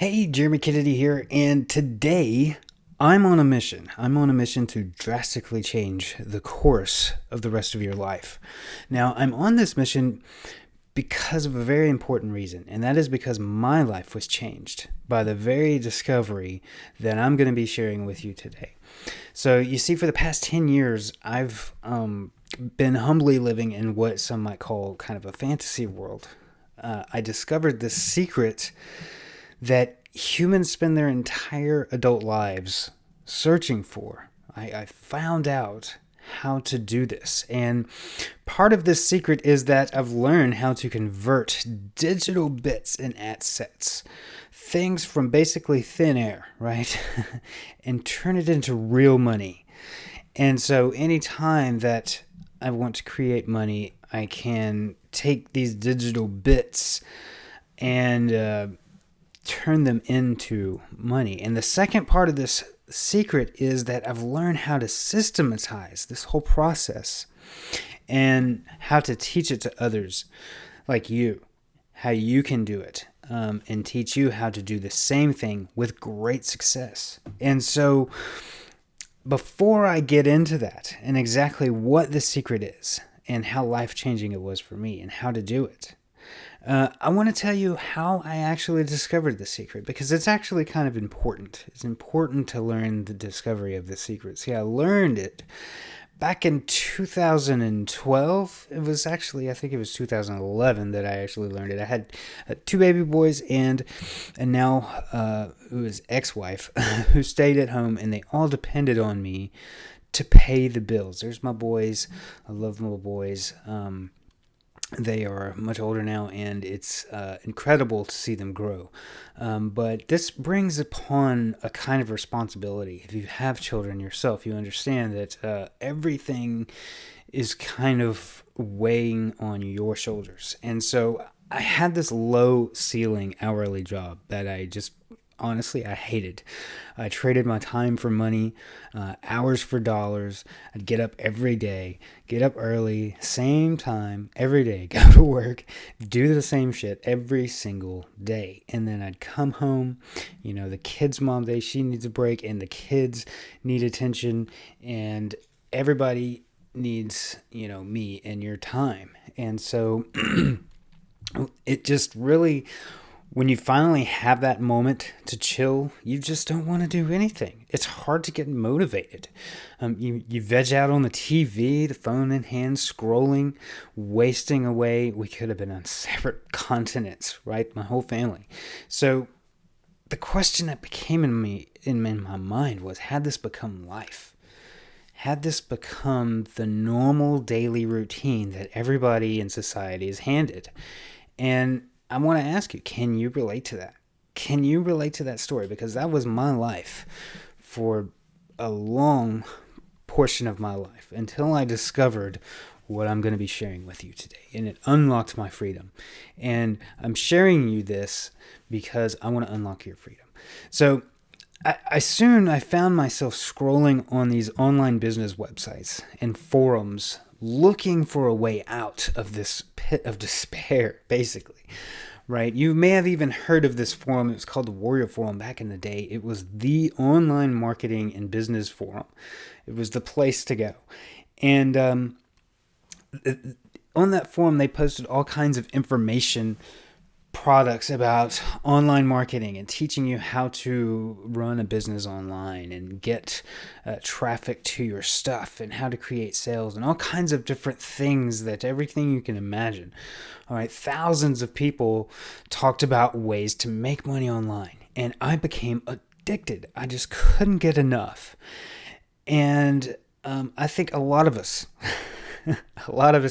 Hey, Jeremy Kennedy here, and today I'm on a mission. I'm on a mission to drastically change the course of the rest of your life. Now, I'm on this mission because of a very important reason, and that is because my life was changed by the very discovery that I'm going to be sharing with you today. So, you see, for the past 10 years, I've been humbly living in what some might call kind of a fantasy world. I discovered this secret that humans spend their entire adult lives searching for. I found out how to do this. And part of this secret is that I've learned how to convert digital bits and assets, things from basically thin air, right? and turn it into real money. And so anytime that I want to create money, I can take these digital bits and turn them into money. And the second part of this secret is that I've learned how to systematize this whole process and how to teach it to others like you, how you can do it, and teach you how to do the same thing with great success. And so before I get into that and exactly what the secret is and how life-changing it was for me and how to do it, I want to tell you how I actually discovered the secret, because it's actually kind of important. It's important to learn the discovery of the secret. See, I learned it back in 2012. It was actually, I think it was 2011 that I actually learned it. I had two baby boys and now his ex-wife who stayed at home, and they all depended on me to pay the bills. There's my boys. I love my boys. They are much older now, and it's incredible to see them grow. But this brings upon a kind of responsibility. If you have children yourself, you understand that everything is kind of weighing on your shoulders. And so I had this low ceiling hourly job that I just honestly, I hated. I traded my time for money, hours for dollars. I'd get up every day, get up early, same time, every day, go to work, do the same shit every single day. And then I'd come home, the kids' mom day, she needs a break, and the kids need attention, and everybody needs, me and your time. And so it just really, when you finally have that moment to chill, you just don't want to do anything. It's hard to get motivated. You veg out on the TV, the phone in hand, scrolling, wasting away. We could have been on separate continents, right? My whole family. So the question that became in my mind was, had this become life? Had this become the normal daily routine that everybody in society is handed? And I want to ask you, can you relate to that? Can you relate to that story? Because that was my life for a long portion of my life until I discovered what I'm going to be sharing with you today. And it unlocked my freedom. And I'm sharing you this because I want to unlock your freedom. So I found myself scrolling on these online business websites and forums looking for a way out of this pit of despair, basically. Right? You may have even heard of this forum. It was called the Warrior Forum back in the day. It was the online marketing and business forum. It was the place to go. And on that forum, they posted all kinds of information products about online marketing and teaching you how to run a business online and get traffic to your stuff and how to create sales and all kinds of different things, that everything you can imagine. All right, thousands of people talked about ways to make money online, and I became addicted. I just couldn't get enough. And I think a lot of us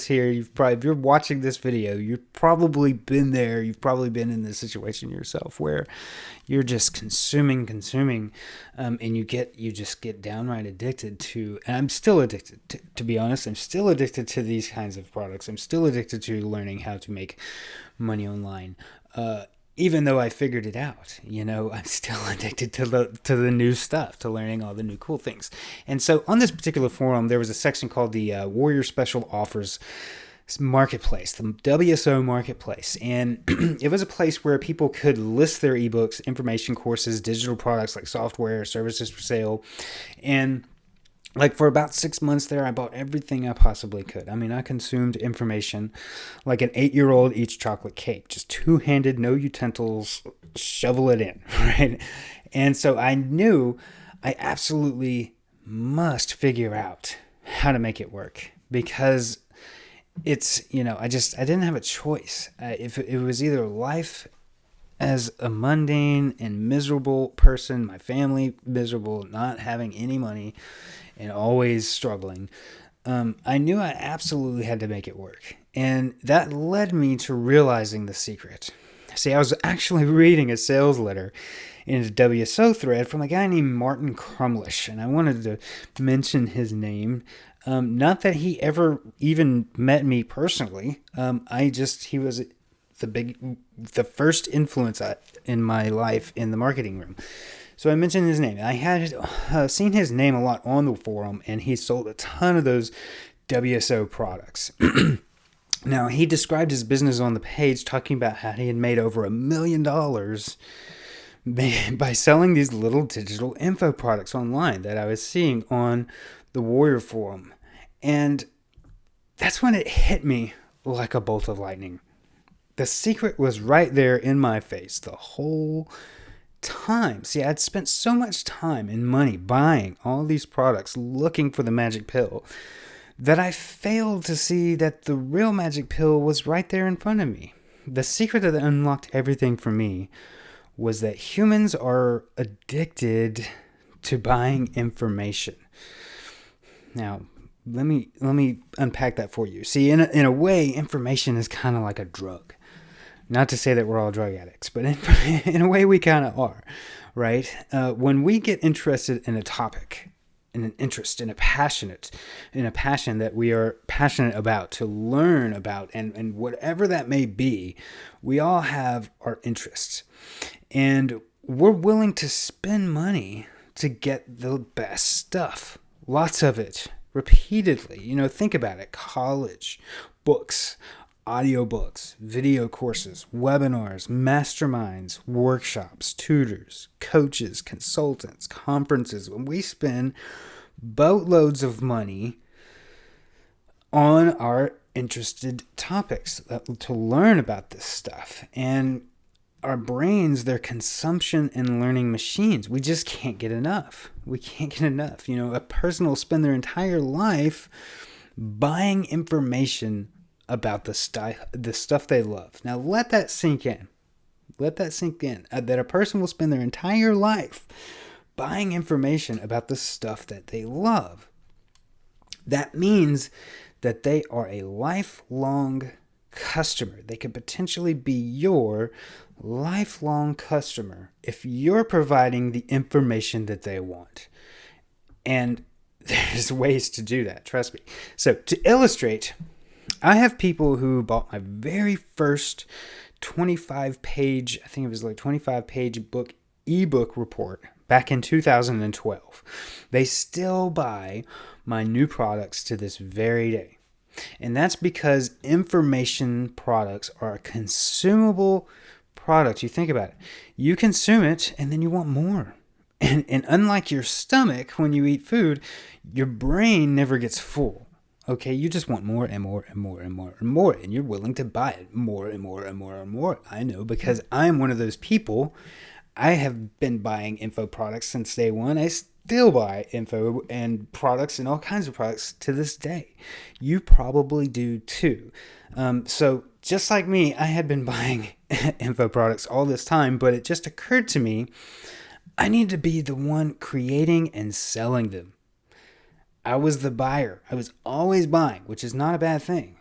here, if you're watching this video, you've probably been there. You've probably been in this situation yourself where you're just consuming, and you just get downright addicted to, and I'm still addicted to be honest. I'm still addicted to these kinds of products. I'm still addicted to learning how to make money online. Even though I figured it out, I'm still addicted to the new stuff, to learning all the new cool things. And so on this particular forum, there was a section called the Warrior Special Offers marketplace, the WSO marketplace. And it was a place where people could list their ebooks, information courses, digital products like software, services for sale. And like for about 6 months there, I bought everything I possibly could. I mean, I consumed information like an 8-year-old eats chocolate cake, just two-handed, no utensils, shovel it in, right? And so I knew I absolutely must figure out how to make it work, because it's, I didn't have a choice. If it was either life as a mundane and miserable person, my family miserable, not having any money and always struggling, I knew I absolutely had to make it work. And that led me to realizing the secret. See, I was actually reading a sales letter in a WSO thread from a guy named Martin Crumlish, and I wanted to mention his name. Not that he ever even met me personally. He was the first influence in my life in the marketing room. So I mentioned his name. I had seen his name a lot on the forum, and he sold a ton of those WSO products. Now, he described his business on the page, talking about how he had made over $1 million by selling these little digital info products online that I was seeing on the Warrior Forum. And that's when it hit me like a bolt of lightning. The secret was right there in my face the whole time. See, I'd spent so much time and money buying all these products, looking for the magic pill, that I failed to see that the real magic pill was right there in front of me. The secret that unlocked everything for me was that humans are addicted to buying information. Now, let me unpack that for you. See, in a way, information is kind of like a drug. Not to say that we're all drug addicts, but in a way we kind of are, right? When we get interested in a topic, in an interest, in a passion that we are passionate about, to learn about, and whatever that may be, we all have our interests. And we're willing to spend money to get the best stuff. Lots of it, repeatedly. Think about it. College, books, audiobooks, video courses, webinars, masterminds, workshops, tutors, coaches, consultants, conferences. When we spend boatloads of money on our interested topics to learn about this stuff. And our brains, they're consumption and learning machines. We just can't get enough. We can't get enough. A person will spend their entire life buying information about the stuff they love. Now let that sink in. That a person will spend their entire life buying information about the stuff that they love. That means that they are a lifelong customer. They could potentially be your lifelong customer if you're providing the information that they want. And there's ways to do that, trust me. So to illustrate, I have people who bought my very first 25-page, I think it was like 25-page ebook report back in 2012. They still buy my new products to this very day. And that's because information products are a consumable product. You think about it. You consume it and then you want more. And unlike your stomach, when you eat food, your brain never gets full. Okay, you just want more and more and more and more and more, and you're willing to buy it more and more and more and more. I know, because I'm one of those people. I have been buying info products since day one. I still buy info and products and all kinds of products to this day. You probably do too. So just like me, I had been buying info products all this time, but it just occurred to me, I need to be the one creating and selling them. I was the buyer. I was always buying, which is not a bad thing.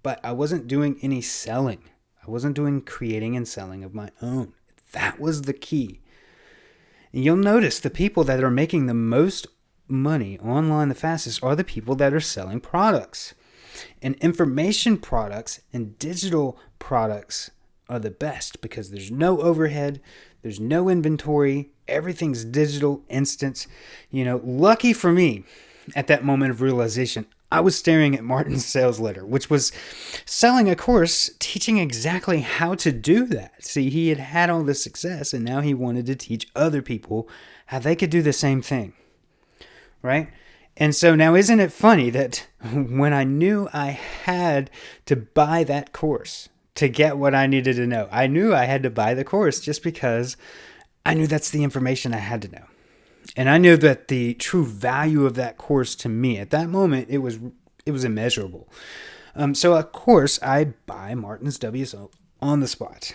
But I wasn't doing any selling. I wasn't doing creating and selling of my own. That was the key. And you'll notice the people that are making the most money online the fastest are the people that are selling products. And information products and digital products are the best because there's no overhead, there's no inventory, everything's digital, instant. Lucky for me, at that moment of realization, I was staring at Martin's sales letter, which was selling a course teaching exactly how to do that. See, he had had all this success, and now he wanted to teach other people how they could do the same thing, right? And so now, isn't it funny that when I knew I had to buy that course to get what I needed to know, I knew I had to buy the course just because I knew that's the information I had to know. And I knew that the true value of that course to me at that moment, it was immeasurable. So of course I buy Martin's WSO on the spot.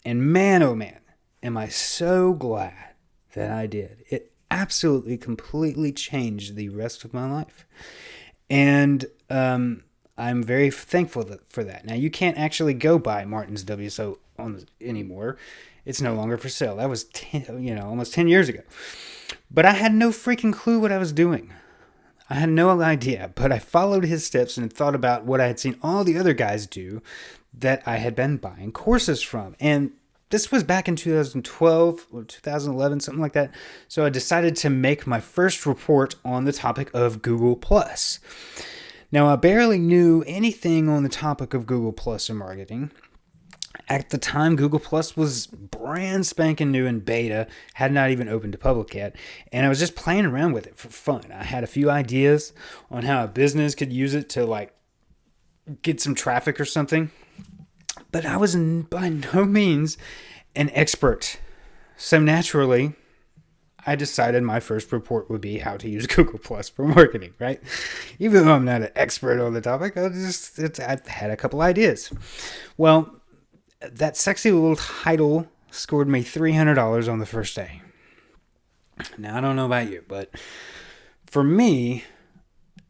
And man, oh man, am I so glad that I did. It absolutely completely changed the rest of my life. And I'm very thankful for that. Now, you can't actually go buy Martin's WSO anymore. It's no longer for sale. That was almost 10 years ago. But I had no freaking clue what I was doing. I had no idea, but I followed his steps and thought about what I had seen all the other guys do that I had been buying courses from. And this was back in 2012 or 2011, something like that. So I decided to make my first report on the topic of Google+. Now, I barely knew anything on the topic of Google+ and marketing. At the time, Google Plus was brand spanking new in beta, had not even opened to public yet, and I was just playing around with it for fun. I had a few ideas on how a business could use it to get some traffic or something, but I was by no means an expert. So naturally, I decided my first report would be how to use Google Plus for marketing, right? Even though I'm not an expert on the topic, I had a couple ideas. Well, that sexy little title scored me $300 on the first day. Now, I don't know about you, but for me,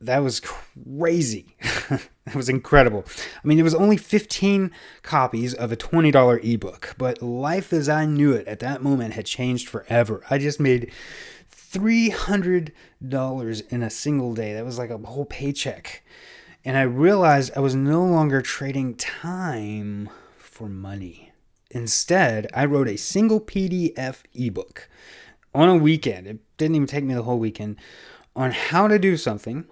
that was crazy. That was incredible. I mean, it was only 15 copies of a $20 ebook, but life as I knew it at that moment had changed forever. I just made $300 in a single day. That was like a whole paycheck. And I realized I was no longer trading time for money. Instead, I wrote a single PDF ebook on a weekend. It didn't even take me the whole weekend on how to do something,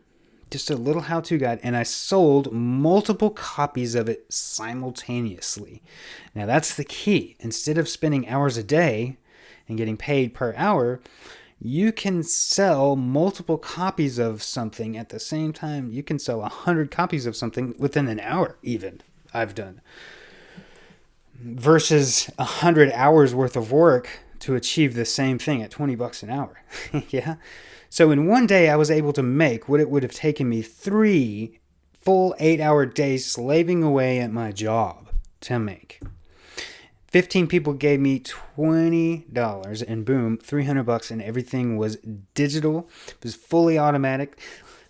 just a little how-to guide, and I sold multiple copies of it simultaneously. Now, that's the key. Instead of spending hours a day and getting paid per hour, you can sell multiple copies of something at the same time. You can sell 100 copies of something within an hour, even. I've done. Versus 100 hours worth of work to achieve the same thing at $20 an hour. Yeah. So in one day, I was able to make what it would have taken me 3 full 8-hour days slaving away at my job to make. 15 people gave me $20 and boom, $300, and everything was digital. It was fully automatic.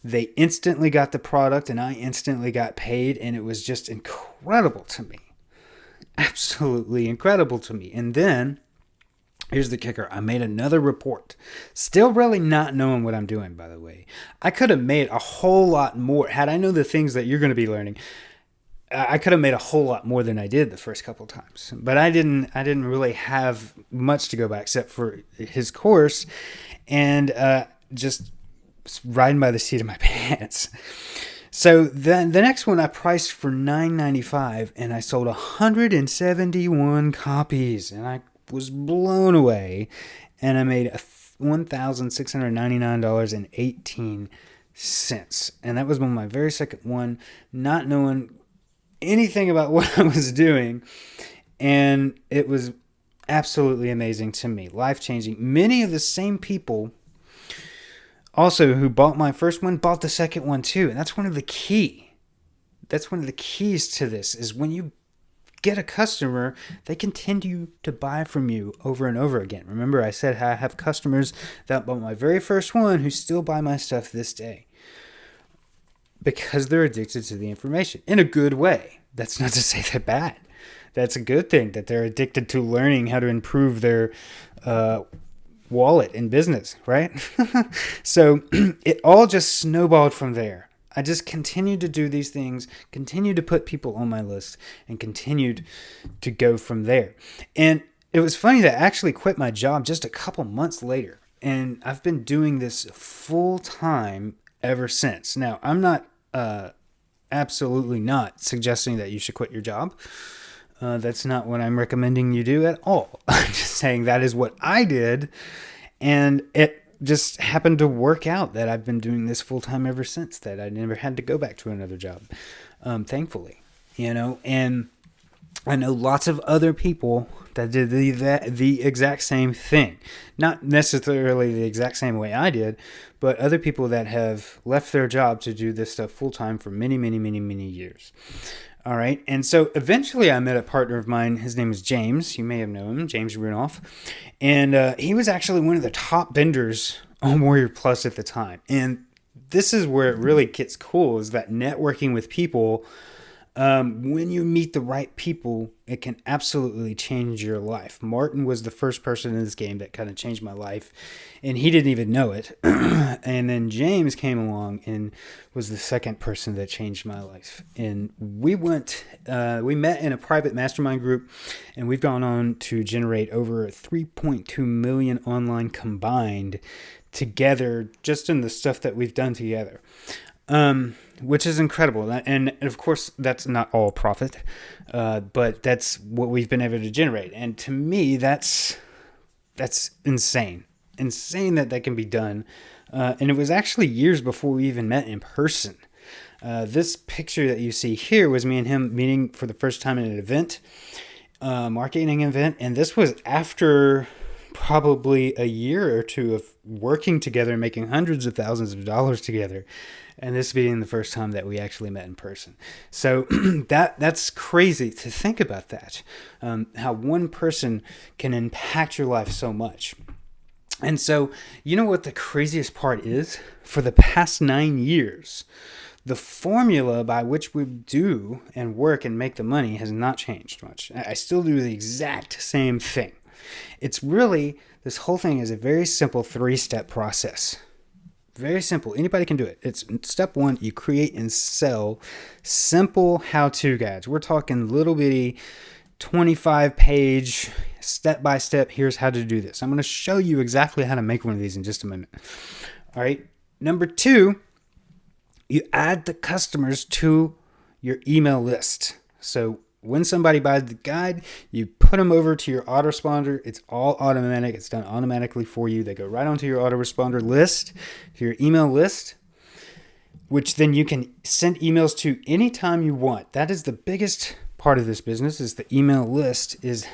They instantly got the product and I instantly got paid, and it was just incredible to me. Absolutely incredible to me. And then, here's the kicker. I made another report. Still really not knowing what I'm doing, by the way. I could have made a whole lot more. Had I known the things that you're going to be learning, I could have made a whole lot more than I did the first couple times. But I didn't really have much to go by except for his course and just riding by the seat of my pants. So then the next one I priced for $9.95 and I sold 171 copies and I was blown away, and I made $1,699.18, and that was on my very second one, not knowing anything about what I was doing, and it was absolutely amazing to me, life-changing. Many of the same people also who bought my first one bought the second one too, and that's one of the keys to this, is when you get a customer, they continue to buy from you over and over again. Remember, I said I have customers that bought my very first one who still buy my stuff this day because they're addicted to the information in a good way. That's not to say they're bad. That's a good thing that they're addicted to learning how to improve their wallet in business, right? So it all just snowballed from there. I just continued to do these things, continued to put people on my list, and continued to go from there. And it was funny that I actually quit my job just a couple months later. And I've been doing this full time ever since. Now, I'm not absolutely not suggesting that you should quit your job. That's not what I'm recommending you do at all. I'm just saying that is what I did, and it just happened to work out that I've been doing this full time ever since, that I never had to go back to another job, thankfully, and I know lots of other people that did the exact same thing. Not necessarily the exact same way I did, but other people that have left their job to do this stuff full time for many, many, many, many years. All right. And so eventually I met a partner of mine. His name is James. You may have known him, James Runoff. And he was actually one of the top vendors on Warrior Plus at the time. And this is where it really gets cool, is that networking with people, when you meet the right people, it can absolutely change your life. Martin was the first person in this game that kind of changed my life, and he didn't even know it. And then James came along and was the second person that changed my life. And we met in a private mastermind group, and we've gone on to generate over 3.2 million online combined together, just in the stuff that we've done together. Which is incredible. And of course, that's not all profit, but that's what we've been able to generate. And to me, that's insane. Insane that can be done. And it was actually years before we even met in person. This picture that you see here was me and him meeting for the first time at an event, marketing event. And this was after probably a year or two of working together and making hundreds of thousands of dollars together. And this being the first time that we actually met in person. So that's crazy to think about that. How one person can impact your life so much. And so, you know what the craziest part is? For the past 9 years, the formula by which we do and work and make the money has not changed much. I still do the exact same thing. It's really, this whole thing is a very simple 3-step process. Very simple. Anybody can do it. It's step 1, you create and sell simple how-to guides. We're talking little bitty 25-page step-by-step, here's how to do this. I'm going to show you exactly how to make one of these in just a minute. All right. Number 2, you add the customers to your email list. So when somebody buys the guide, you put them over to your autoresponder. It's all automatic. It's done automatically for you. They go right onto your autoresponder list, to your email list, which then you can send emails to anytime you want. That is the biggest part of this business, is the email list is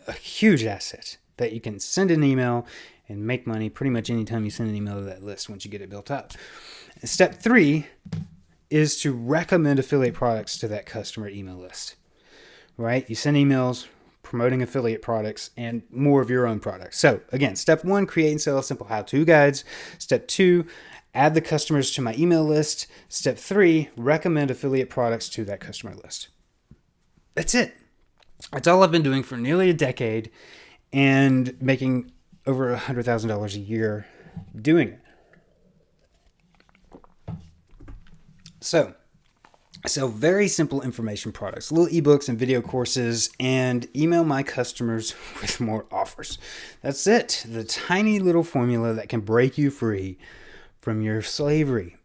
a huge asset that you can send an email and make money pretty much anytime you send an email to that list once you get it built up. And step 3 is to recommend affiliate products to that customer email list, right? You send emails promoting affiliate products and more of your own products. So again, step 1, create and sell simple how-to guides. Step 2, add the customers to my email list. Step 3, recommend affiliate products to that customer list. That's it. That's all I've been doing for nearly a decade and making over $100,000 a year doing it. So, I sell very simple information products, little ebooks and video courses, and email my customers with more offers. That's it. The tiny little formula that can break you free from your slavery.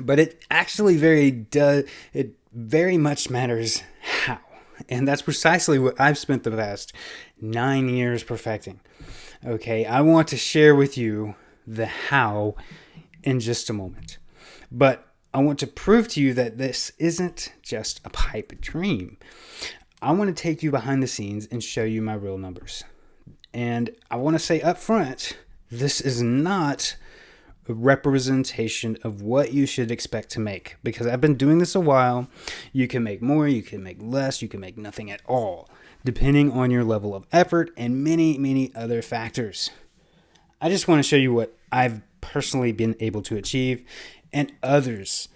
But it actually very much matters how. And that's precisely what I've spent the past 9 years perfecting. Okay, I want to share with you the how in just a moment. But I want to prove to you that this isn't just a pipe dream. I want to take you behind the scenes and show you my real numbers. And I want to say up front, this is not a representation of what you should expect to make, because I've been doing this a while. You can make more, you can make less, you can make nothing at all, depending on your level of effort and many, many other factors. I just want to show you what I've personally been able to achieve, and others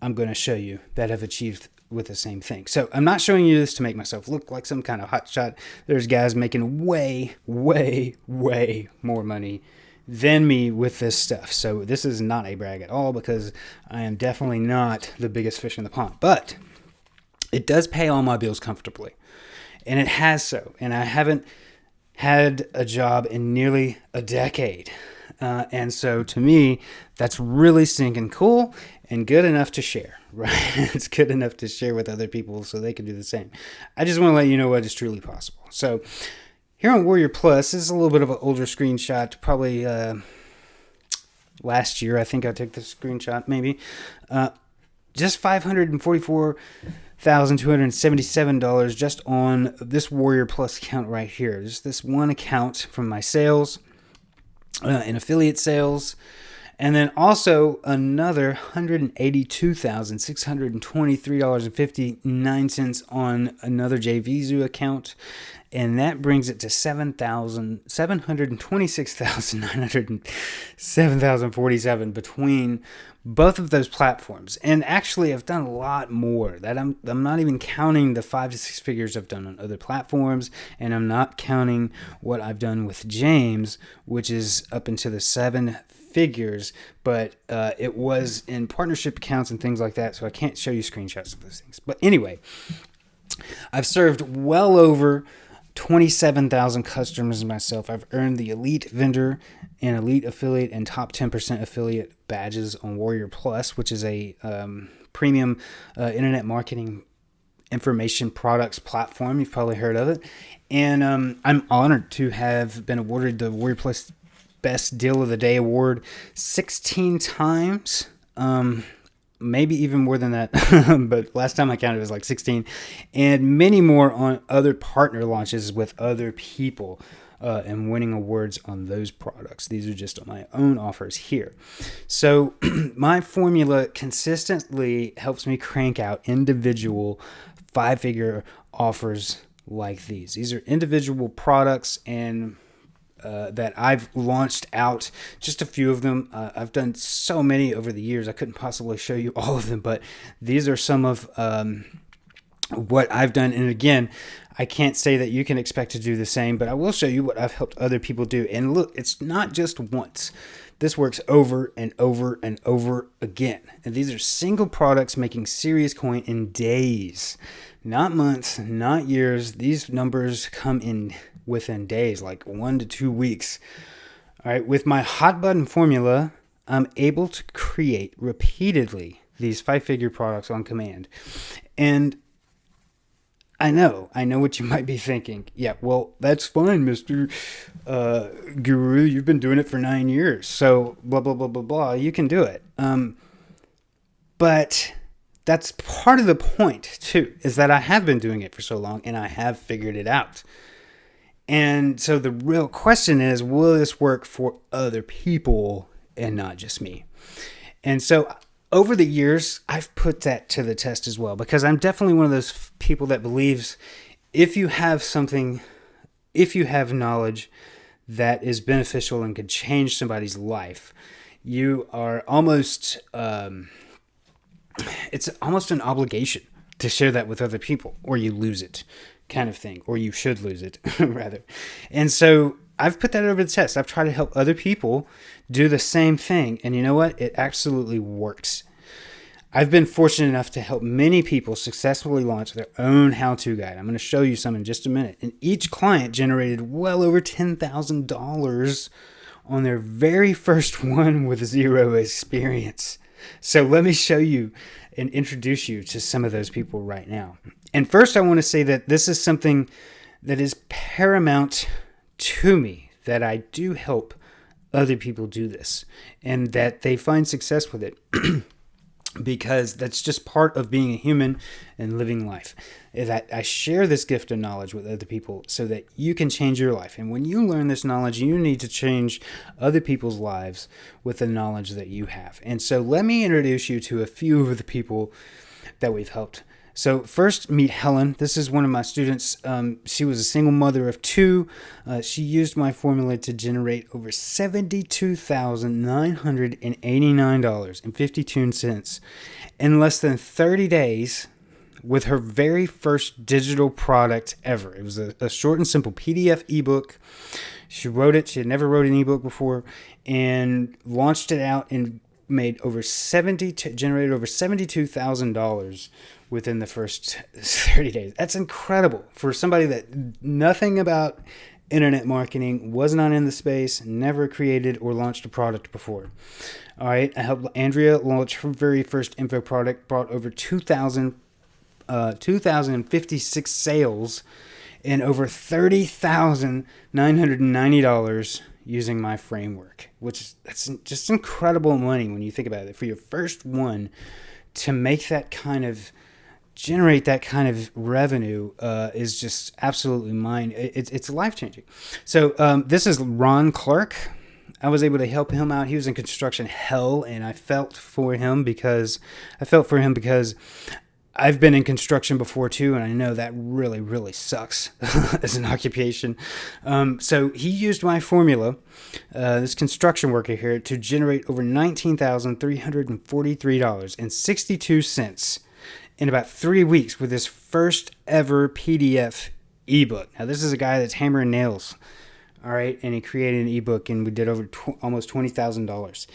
I'm going to show you that have achieved with the same thing. So I'm not showing you this to make myself look like some kind of hotshot. There's guys making way, way, way more money than me with this stuff. So this is not a brag at all, because I am definitely not the biggest fish in the pond. But it does pay all my bills comfortably. And it has so. And I haven't had a job in nearly a decade. And so to me, that's really stinking cool. and good enough to share, right? It's good enough to share with other people so they can do the same. I just want to let you know what is truly possible. So here on Warrior Plus, this is a little bit of an older screenshot, probably last year. I think I took this screenshot, maybe. Just $544,277 just on this Warrior Plus account right here. Just this one account from my sales and affiliate sales. And then also another $182,623.59 on another JVZoo account. And that brings it to $726,907 between both of those platforms. And actually, I've done a lot more. That I'm not even counting the 5 to 6 figures I've done on other platforms, and I'm not counting what I've done with James, which is up into the 7 figures. But it was in partnership accounts and things like that, so I can't show you screenshots of those things. But anyway, I've served well over 27,000 customers myself. I've earned the Elite Vendor and Elite Affiliate and Top 10% Affiliate badges on Warrior Plus, which is a premium internet marketing information products platform. You've probably heard of it. And I'm honored to have been awarded the Warrior Plus Best Deal of the Day award 16 times. Maybe even more than that, but last time I counted it was like 16, and many more on other partner launches with other people and winning awards on those products. These are just my own offers here. So my formula consistently helps me crank out individual 5-figure offers like these. These are individual products and that I've launched out, just a few of them. I've done so many over the years, I couldn't possibly show you all of them, but these are some of what I've done. And again, I can't say that you can expect to do the same, but I will show you what I've helped other people do. And look, it's not just once. This works over and over and over again. And these are single products making serious coin in days, not months, not years. These numbers come in within days, like 1 to 2 weeks. All right, with my hot button formula, I'm able to create repeatedly these 5-figure products on command. And I know what you might be thinking. Yeah, well, that's fine, Mr. Guru. You've been doing it for 9 years. So blah, blah, blah, blah, blah. You can do it. But that's part of the point, too, is that I have been doing it for so long and I have figured it out. And so the real question is, will this work for other people and not just me? And so over the years, I've put that to the test as well, because I'm definitely one of those people that believes if you have something, if you have knowledge that is beneficial and could change somebody's life, you are almost, it's almost an obligation to share that with other people, or you lose it, kind of thing, or you should lose it rather. And so I've put that over the test. I've tried to help other people do the same thing, and you know what? It absolutely works. I've been fortunate enough to help many people successfully launch their own how-to guide. I'm going to show you some in just a minute. And each client generated well over $10,000 on their very first one with zero experience. So let me show you and introduce you to some of those people right now. And first, I want to say that this is something that is paramount to me, that I do help other people do this and that they find success with it because that's just part of being a human and living life. That I share this gift of knowledge with other people so that you can change your life. And when you learn this knowledge, you need to change other people's lives with the knowledge that you have. And so let me introduce you to a few of the people that we've helped. So first, meet Helen. This is one of my students. She was a single mother of 2. She used my formula to generate over $72,989.52 in less than 30 days with her very first digital product ever. It was a short and simple PDF ebook. She wrote it. She had never wrote an ebook before and launched it out and made generated over $72,000 within the first 30 days. That's incredible for somebody that nothing about internet marketing, was not in the space, never created or launched a product before. All right, I helped Andrea launch her very first info product, brought over 2,056 sales and over $30,990 using my framework, that's just incredible money when you think about it. For your first one to make that kind of generate that kind of revenue is just absolutely it's life-changing. So this is Ron Clark. I was able to help him out. He was in construction hell, and I felt for him because I've been in construction before too, and I know that really, really sucks as an occupation. So he used my formula, this construction worker here, to generate over $19,343.62 in about 3 weeks with his first ever PDF ebook. Now, this is a guy that's hammering nails, all right, and he created an ebook, and we did over almost $20,000.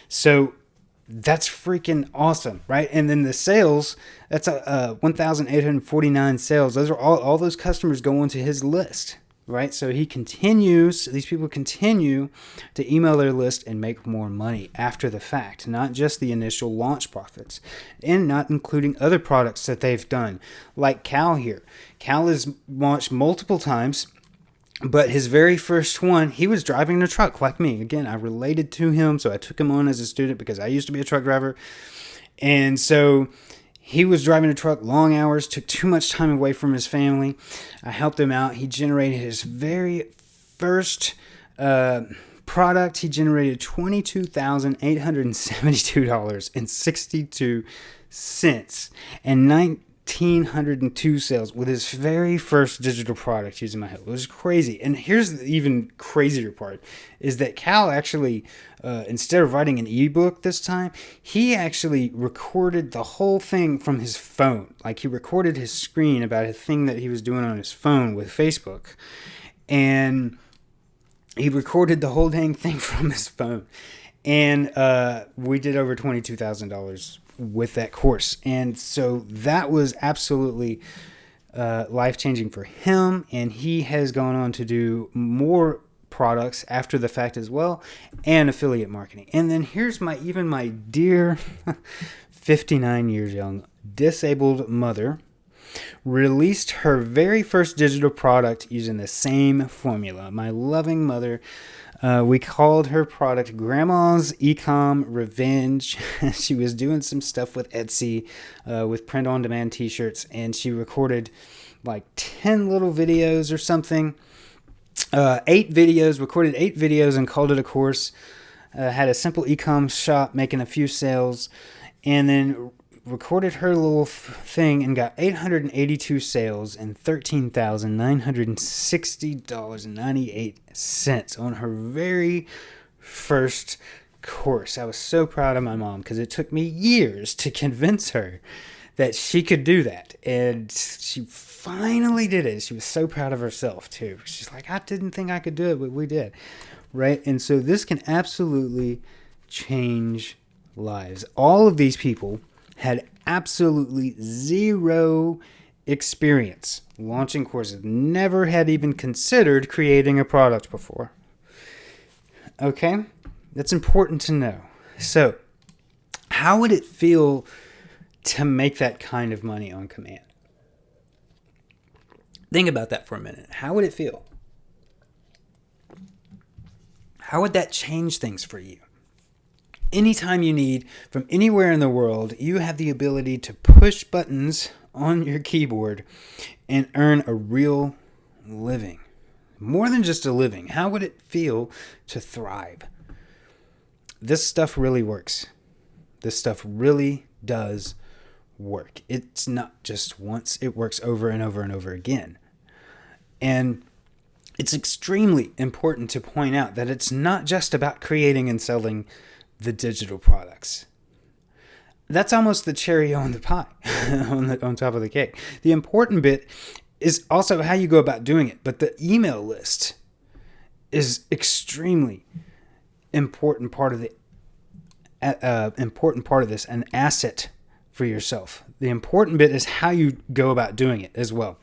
So that's freaking awesome, right? And then the sales, that's 1,849 sales. Those are all those customers go onto his list, right? So these people continue to email their list and make more money after the fact, not just the initial launch profits, and not including other products that they've done, like Cal here. Cal has launched multiple times, but his very first one, he was driving a truck like me. Again, I related to him, so I took him on as a student because I used to be a truck driver. And so he was driving a truck, long hours, took too much time away from his family. I helped him out. He generated his very first product. He generated $22,872.62 and 1,902 sales with his very first digital product using my help. It was crazy. And here's the even crazier part, is that Cal actually, instead of writing an ebook this time, he actually recorded the whole thing from his phone. Like, he recorded his screen about a thing that he was doing on his phone with Facebook. And he recorded the whole dang thing from his phone. And we did over $22,000 with that course. And so that was absolutely life-changing for him. And he has gone on to do more products after the fact as well, and affiliate marketing. And then here's my dear 59 years young disabled mother released her very first digital product using the same formula. My loving mother, we called her product Grandma's Ecom Revenge. She was doing some stuff with Etsy, with print-on-demand t-shirts, and she recorded like 10 little videos or something. 8 videos and called it a course. Had a simple ecom shop making a few sales, and then recorded her little thing and got 882 sales and $13,960.98 on her very first course. I was so proud of my mom because it took me years to convince her that she could do that, and she finally did it. She was so proud of herself too. She's like, I didn't think I could do it, but we did, right? And so this can absolutely change lives. All of these people had absolutely zero experience launching courses, never had even considered creating a product before. Okay, that's important to know. So how would it feel to make that kind of money on command? Think about that for a minute. How would it feel? How would that change things for you? Anytime you need, from anywhere in the world, you have the ability to push buttons on your keyboard and earn a real living. More than just a living. How would it feel to thrive? This stuff really works. This stuff really does work. It's not just once. It works over and over and over again. And it's extremely important to point out that it's not just about creating and selling the digital products. That's almost the cherry on the pie, on top of the cake. The important bit is also how you go about doing it. But the email list is extremely important part of this, an asset for yourself. The important bit is how you go about doing it as well.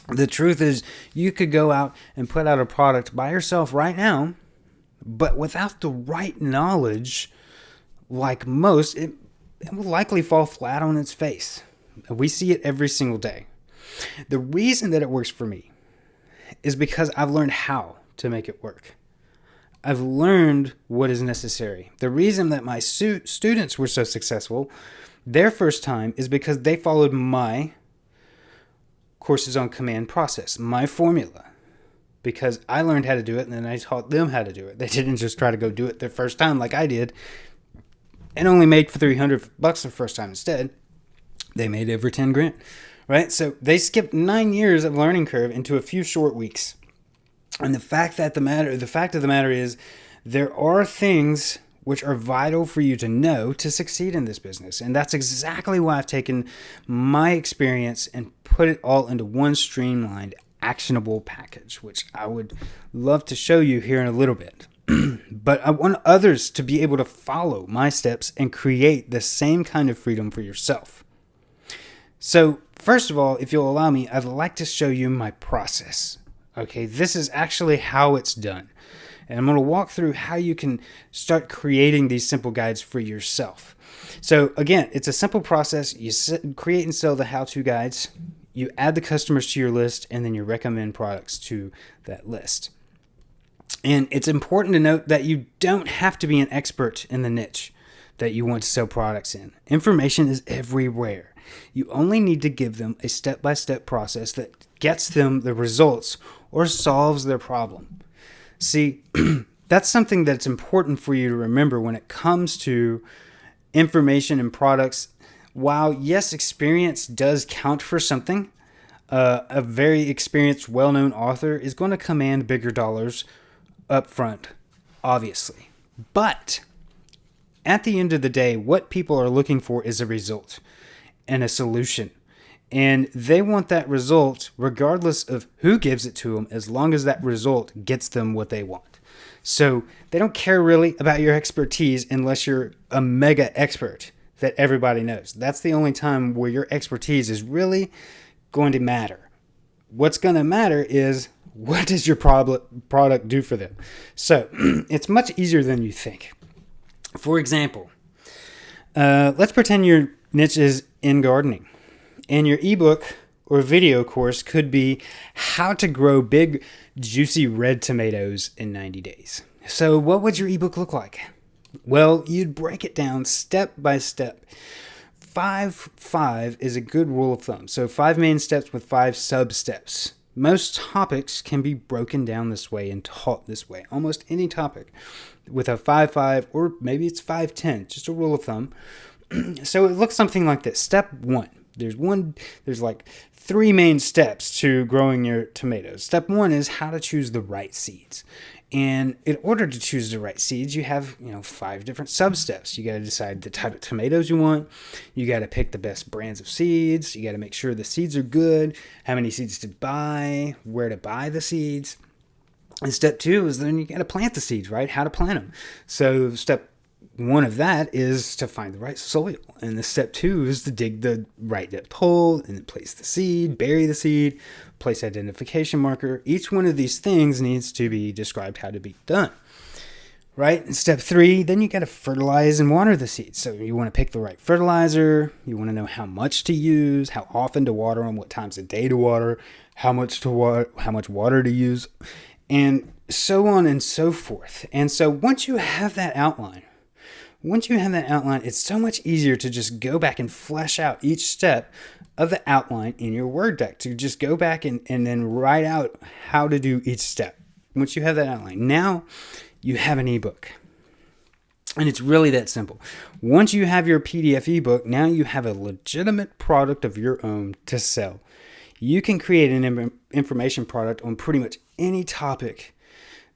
The truth is, you could go out and put out a product by yourself right now, but without the right knowledge, like most, it will likely fall flat on its face. We see it every single day. The reason that it works for me is because I've learned how to make it work. I've learned what is necessary. The reason that my students were so successful their first time is because they followed my courses on command process, my formula, because I learned how to do it and then I taught them how to do it. They didn't just try to go do it their first time like I did and only made for $300 the first time. Instead, they made over 10 grand, right? So they skipped 9 years of learning curve into a few short weeks. And the fact of the matter is, there are things which are vital for you to know to succeed in this business. And that's exactly why I've taken my experience and put it all into one streamlined, actionable package, which I would love to show you here in a little bit. But I want others to be able to follow my steps and create the same kind of freedom for yourself. So first of all, if you'll allow me, I'd like to show you my process. Okay, this is actually how it's done. And I'm going to walk through how you can start creating these simple guides for yourself. So again, it's a simple process. You create and sell the how-to guides. You add the customers to your list, and then you recommend products to that list. And it's important to note that you don't have to be an expert in the niche that you want to sell products in. Information is everywhere. You only need to give them a step-by-step process that gets them the results or solves their problem. See, that's something that's important for you to remember when it comes to information and products. While, yes, experience does count for something, a very experienced, well-known author is going to command bigger dollars up front, obviously. But at the end of the day, what people are looking for is a result and a solution. And they want that result regardless of who gives it to them, as long as that result gets them what they want. So they don't care really about your expertise unless you're a mega expert that everybody knows. That's the only time where your expertise is really going to matter. What's going to matter is, what does your product do for them? So it's much easier than you think. For example, let's pretend your niche is in gardening. And your ebook or video course could be how to grow big, juicy red tomatoes in 90 days. So what would your ebook look like? Well, you'd break it down step by step. 5 is a good rule of thumb. So 5 main steps with 5 sub-steps. Most topics can be broken down this way and taught this way. Almost any topic with a 5-5, or maybe it's 5-10, just a rule of thumb. So it looks something like this. Step 1. There's like 3 main steps to growing your tomatoes. Step 1 is how to choose the right seeds. And in order to choose the right seeds, you have, 5 different sub-steps. You got to decide the type of tomatoes you want. You got to pick the best brands of seeds. You got to make sure the seeds are good, how many seeds to buy, where to buy the seeds. And step 2 is then you got to plant the seeds, right? How to plant them. So step 1 of that is to find the right soil. And the step 2 is to dig the right depth hole and then place the seed, bury the seed, place identification marker. Each one of these things needs to be described how to be done, right? And step 3, then you got to fertilize and water the seeds. So you want to pick the right fertilizer. You want to know how much to use, how often to water them, what times of day to water, how much water to use, and so on and so forth. And so once you have that outline, it's so much easier to just go back and flesh out each step of the outline in your Word doc, to just go back and then write out how to do each step. Once you have that outline, now you have an ebook. And it's really that simple. Once you have your PDF ebook, now you have a legitimate product of your own to sell. You can create an information product on pretty much any topic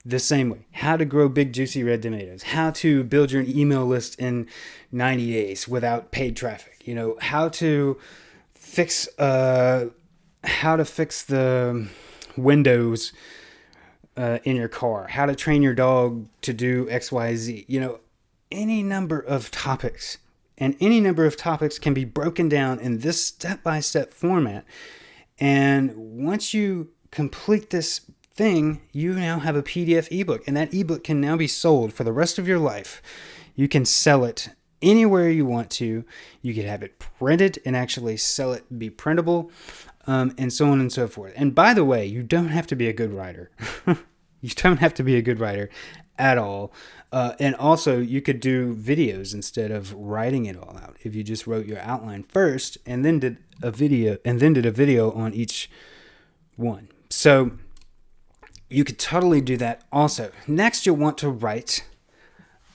the same way. How to grow big, juicy red tomatoes. How to build your email list in 90 days without paid traffic. How to fix the windows in your car. How to train your dog to do XYZ. Any number of topics. And any number of topics can be broken down in this step-by-step format. And once you complete this thing, you now have a PDF ebook, and that ebook can now be sold for the rest of your life. You can sell it anywhere you want to. You could have it printed and actually sell it, be printable, and so on and so forth. And by the way, you don't have to be a good writer. You don't have to be a good writer at all. And also, you could do videos instead of writing it all out. If you just wrote your outline first and then did a video on each one. So you could totally do that also. Next, you'll want to write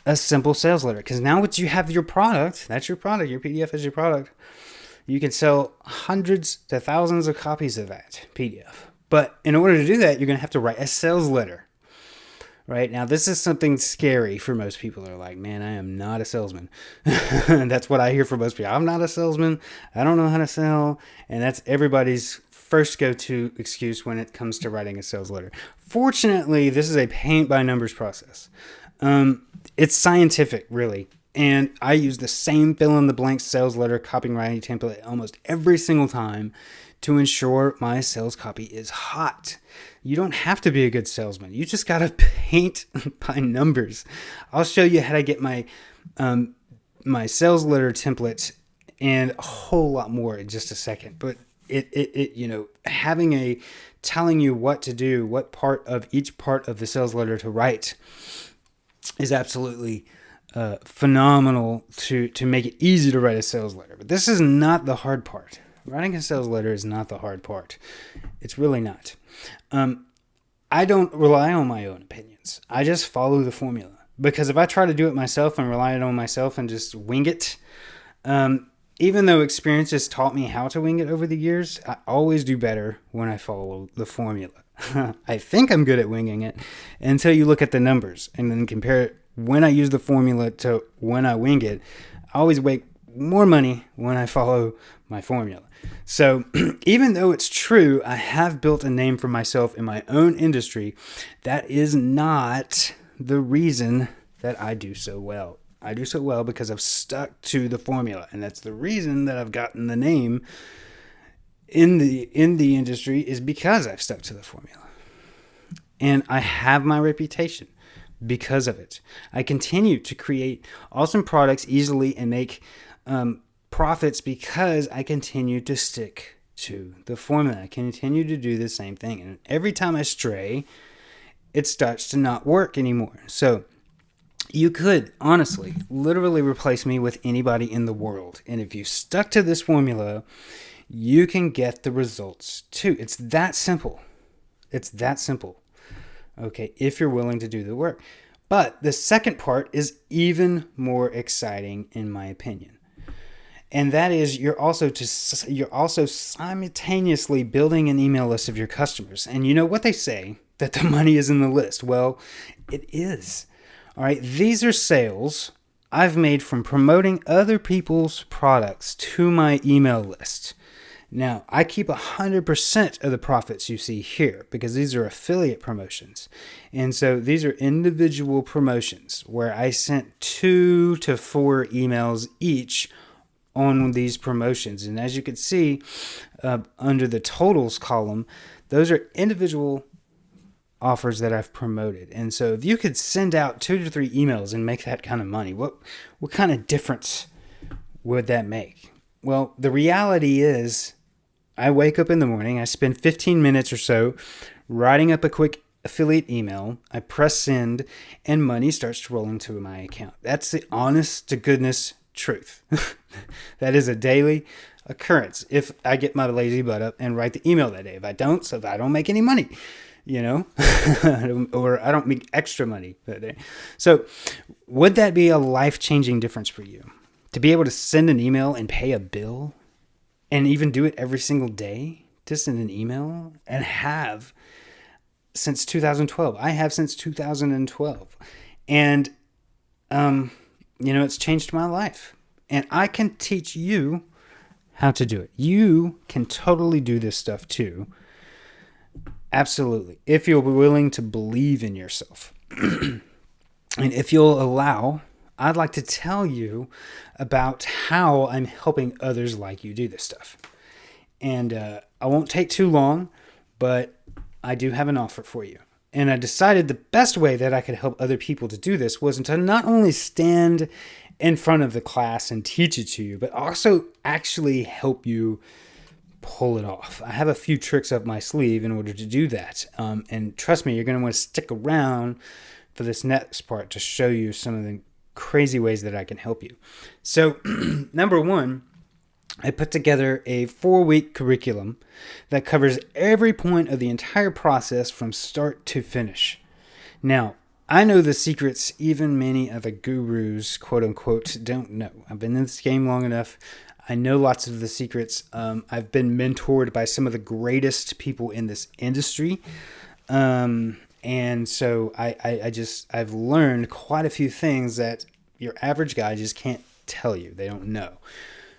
a simple sales letter, because now once you have your product, that's your product, your PDF is your product, you can sell hundreds to thousands of copies of that PDF. But in order to do that, you're going to have to write a sales letter. Right now, this is something scary for most people. They're like, man, I am not a salesman. And that's what I hear from most people. I'm not a salesman. I don't know how to sell. And that's everybody's first go-to excuse when it comes to writing a sales letter. Fortunately, this is a paint by numbers process. It's scientific, really. And I use the same fill-in-the-blank sales letter copywriting template almost every single time to ensure my sales copy is hot. You don't have to be a good salesman. You just got to paint by numbers. I'll show you how to get my my sales letter template and a whole lot more in just a second. But having telling you what to do, what part of each part of the sales letter to write is absolutely phenomenal to make it easy to write a sales letter. But this is not the hard part. Writing a sales letter is not the hard part. It's really not. I don't rely on my own opinions. I just follow the formula. Because if I try to do it myself and rely on myself and just wing it, even though experience has taught me how to wing it over the years, I always do better when I follow the formula. I think I'm good at winging it until you look at the numbers and then compare it when I use the formula to when I wing it. I always make more money when I follow my formula. So even though it's true, I have built a name for myself in my own industry. That is not the reason that I do so well. I do so well because I've stuck to the formula, and that's the reason that I've gotten the name in the industry, is because I've stuck to the formula. And I have my reputation because of it. I continue to create awesome products easily and make profits because I continue to stick to the formula. I continue to do the same thing. And every time I stray, it starts to not work anymore. So you could honestly, literally replace me with anybody in the world. And if you stuck to this formula, you can get the results too. It's that simple. It's that simple. Okay, if you're willing to do the work. But the second part is even more exciting, in my opinion. And that is you're also simultaneously building an email list of your customers. And you know what they say, that the money is in the list. Well, it is. All right, these are sales I've made from promoting other people's products to my email list. Now, I keep 100% of the profits you see here because these are affiliate promotions. And so these are individual promotions where I sent 2 to 4 emails each on these promotions. And as you can see under the totals column, those are individual offers that I've promoted. And so if you could send out 2 to 3 emails and make that kind of money, what kind of difference would that make? Well, the reality is I wake up in the morning, I spend 15 minutes or so writing up a quick affiliate email, I press send, and money starts to roll into my account. That's the honest to goodness truth. That is a daily occurrence if I get my lazy butt up and write the email that day. If I don't, so if I don't make any money, or I don't make extra money that day. So would that be a life-changing difference for you? To be able to send an email and pay a bill and even do it every single day to send an email, and have since 2012. I have since 2012. And, it's changed my life. And I can teach you how to do it. You can totally do this stuff too. Absolutely. If you're willing to believe in yourself. And if you'll allow, I'd like to tell you about how I'm helping others like you do this stuff. And I won't take too long, but I do have an offer for you. And I decided the best way that I could help other people to do this was to not only stand in front of the class and teach it to you, but also actually help you pull it off. I have a few tricks up my sleeve in order to do that. And trust me, you're going to want to stick around for this next part to show you some of the crazy ways that I can help you. So, number one, I put together a 4-week curriculum that covers every point of the entire process from start to finish. Now, I know the secrets even many of the gurus, quote unquote, don't know. I've been in this game long enough. I know lots of the secrets. I've been mentored by some of the greatest people in this industry. And so I've learned quite a few things that your average guy just can't tell you. They don't know.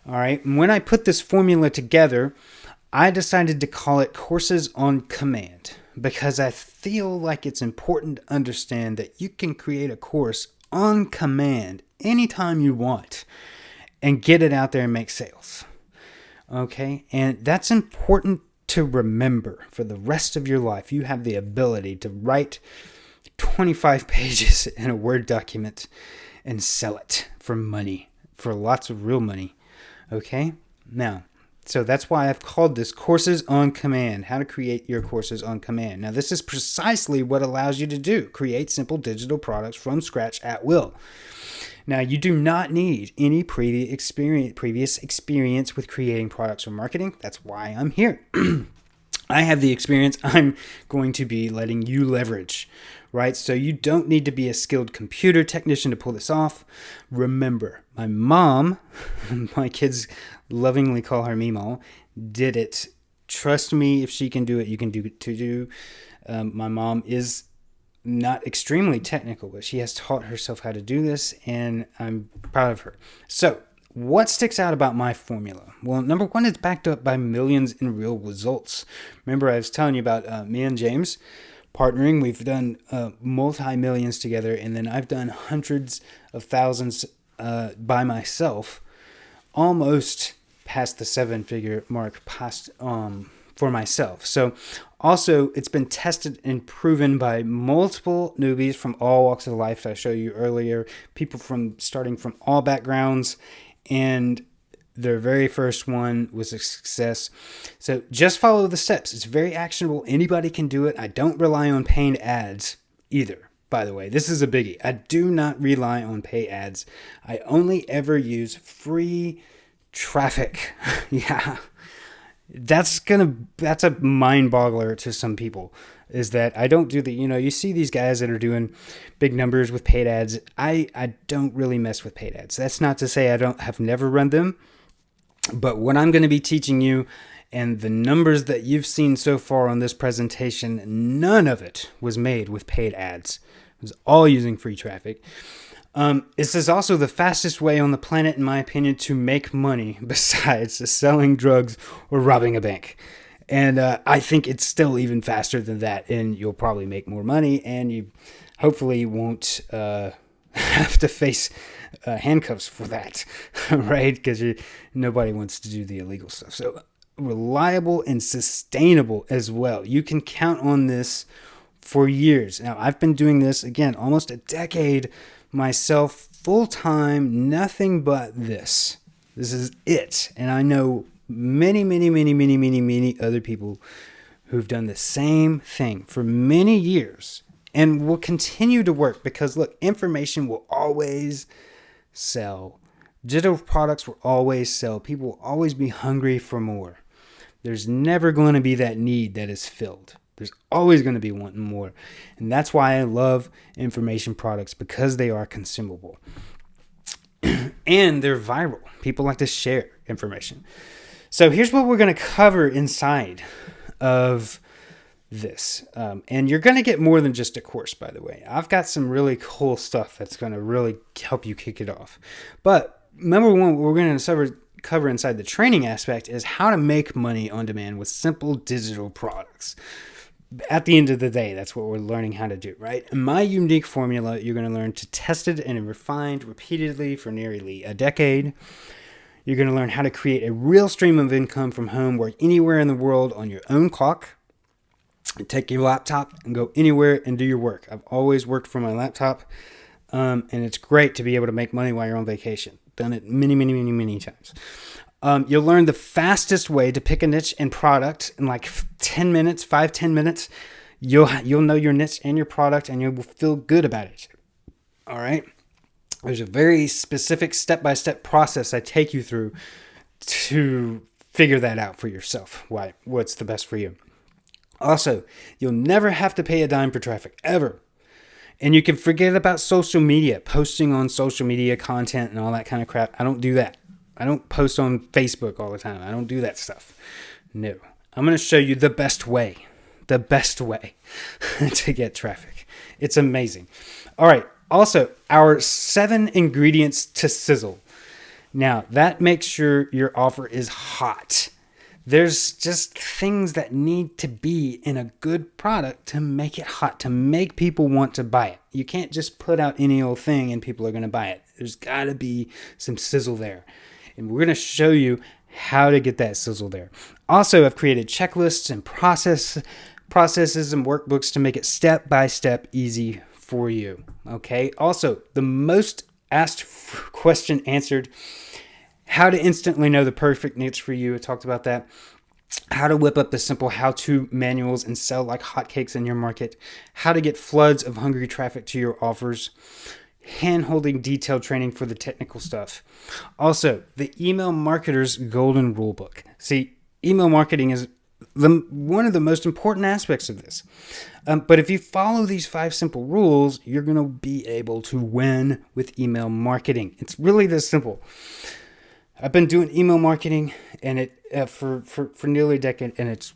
All right. And when I put this formula together, I decided to call it Courses on Command because I feel like it's important to understand that you can create a course on command anytime you want and get it out there and make sales. Okay. And that's important to remember for the rest of your life. You have the ability to write 25 pages in a Word document and sell it for money, for lots of real money. Okay? Now, so that's why I've called this Courses on Command, how to create your courses on command. Now, this is precisely what allows you to do, create simple digital products from scratch at will. Now, you do not need any previous experience with creating products or marketing. That's why I'm here. I have the experience I'm going to be letting you leverage, right? So you don't need to be a skilled computer technician to pull this off. Remember, my mom, my kids lovingly call her Meemaw, did it. Trust me, if she can do it, you can do it too. My mom is not extremely technical, but she has taught herself how to do this, and I'm proud of her. So, what sticks out about my formula? Well, number one, it's backed up by millions in real results. Remember, I was telling you about me and James partnering. We've done multi-millions together, and then I've done hundreds of thousands by myself, almost past the 7-figure mark for myself. So also, it's been tested and proven by multiple newbies from all walks of life that I showed you earlier, people starting from all backgrounds, and their very first one was a success. So just follow the steps. It's very actionable. Anybody can do it. I don't rely on paid ads either, by the way. This is a biggie. I do not rely on paid ads. I only ever use free traffic. Yeah. That's a mind boggler to some people, is that I don't do you see these guys that are doing big numbers with paid ads. I don't really mess with paid ads. That's not to say have never run them, but what I'm going to be teaching you and the numbers that you've seen so far on this presentation, none of it was made with paid ads. It was all using free traffic. This is also the fastest way on the planet, in my opinion, to make money besides selling drugs or robbing a bank. And I think it's still even faster than that, and you'll probably make more money, and you hopefully won't have to face handcuffs for that, right? Because nobody wants to do the illegal stuff. So reliable and sustainable as well. You can count on this for years. Now, I've been doing this, again, almost a decade myself, full-time, nothing but this. This is it. And I know many other people who've done the same thing for many years and will continue to work because, look, information will always sell. Digital products will always sell. People will always be hungry for more. There's never going to be that need that is filled. There's always going to be wanting more. And that's why I love information products, because they are consumable. And they're viral. People like to share information. So here's what we're going to cover inside of this. And you're going to get more than just a course, by the way. I've got some really cool stuff that's going to really help you kick it off. But number one, what we're going to cover inside the training aspect is how to make money on demand with simple digital products. At the end of the day, that's what we're learning how to do, right? In my unique formula, you're going to learn to test it and refine repeatedly for nearly a decade. You're going to learn how to create a real stream of income from home, work anywhere in the world on your own clock. Take your laptop and go anywhere and do your work. I've always worked from my laptop, and it's great to be able to make money while you're on vacation. Done it many times. You'll learn the fastest way to pick a niche and product in like 10 minutes, 5-10 minutes. You'll know your niche and your product, and you'll feel good about it. All right. There's a very specific step-by-step process I take you through to figure that out for yourself. What's the best for you. Also, you'll never have to pay a dime for traffic, ever. And you can forget about social media, posting on social media content and all that kind of crap. I don't do that. I don't post on Facebook all the time. I don't do that stuff. No. I'm going to show you the best way to get traffic. It's amazing. All right. Also, our 7 ingredients to sizzle. Now, that makes sure your offer is hot. There's just things that need to be in a good product to make it hot, to make people want to buy it. You can't just put out any old thing and people are going to buy it. There's got to be some sizzle there. And we're going to show you how to get that sizzle there. Also, I've created checklists and processes and workbooks to make it step-by-step easy for you. Okay. Also, the most asked question answered: how to instantly know the perfect niche for you. I talked about that. How to whip up the simple how-to manuals and sell like hotcakes in your market. How to get floods of hungry traffic to your offers. Hand-holding detailed training for the technical stuff. Also, the email marketer's golden rule book. See, email marketing is one of the most important aspects of this. But if you follow these 5 simple rules, you're going to be able to win with email marketing. It's really this simple. I've been doing email marketing and it for nearly a decade, and it's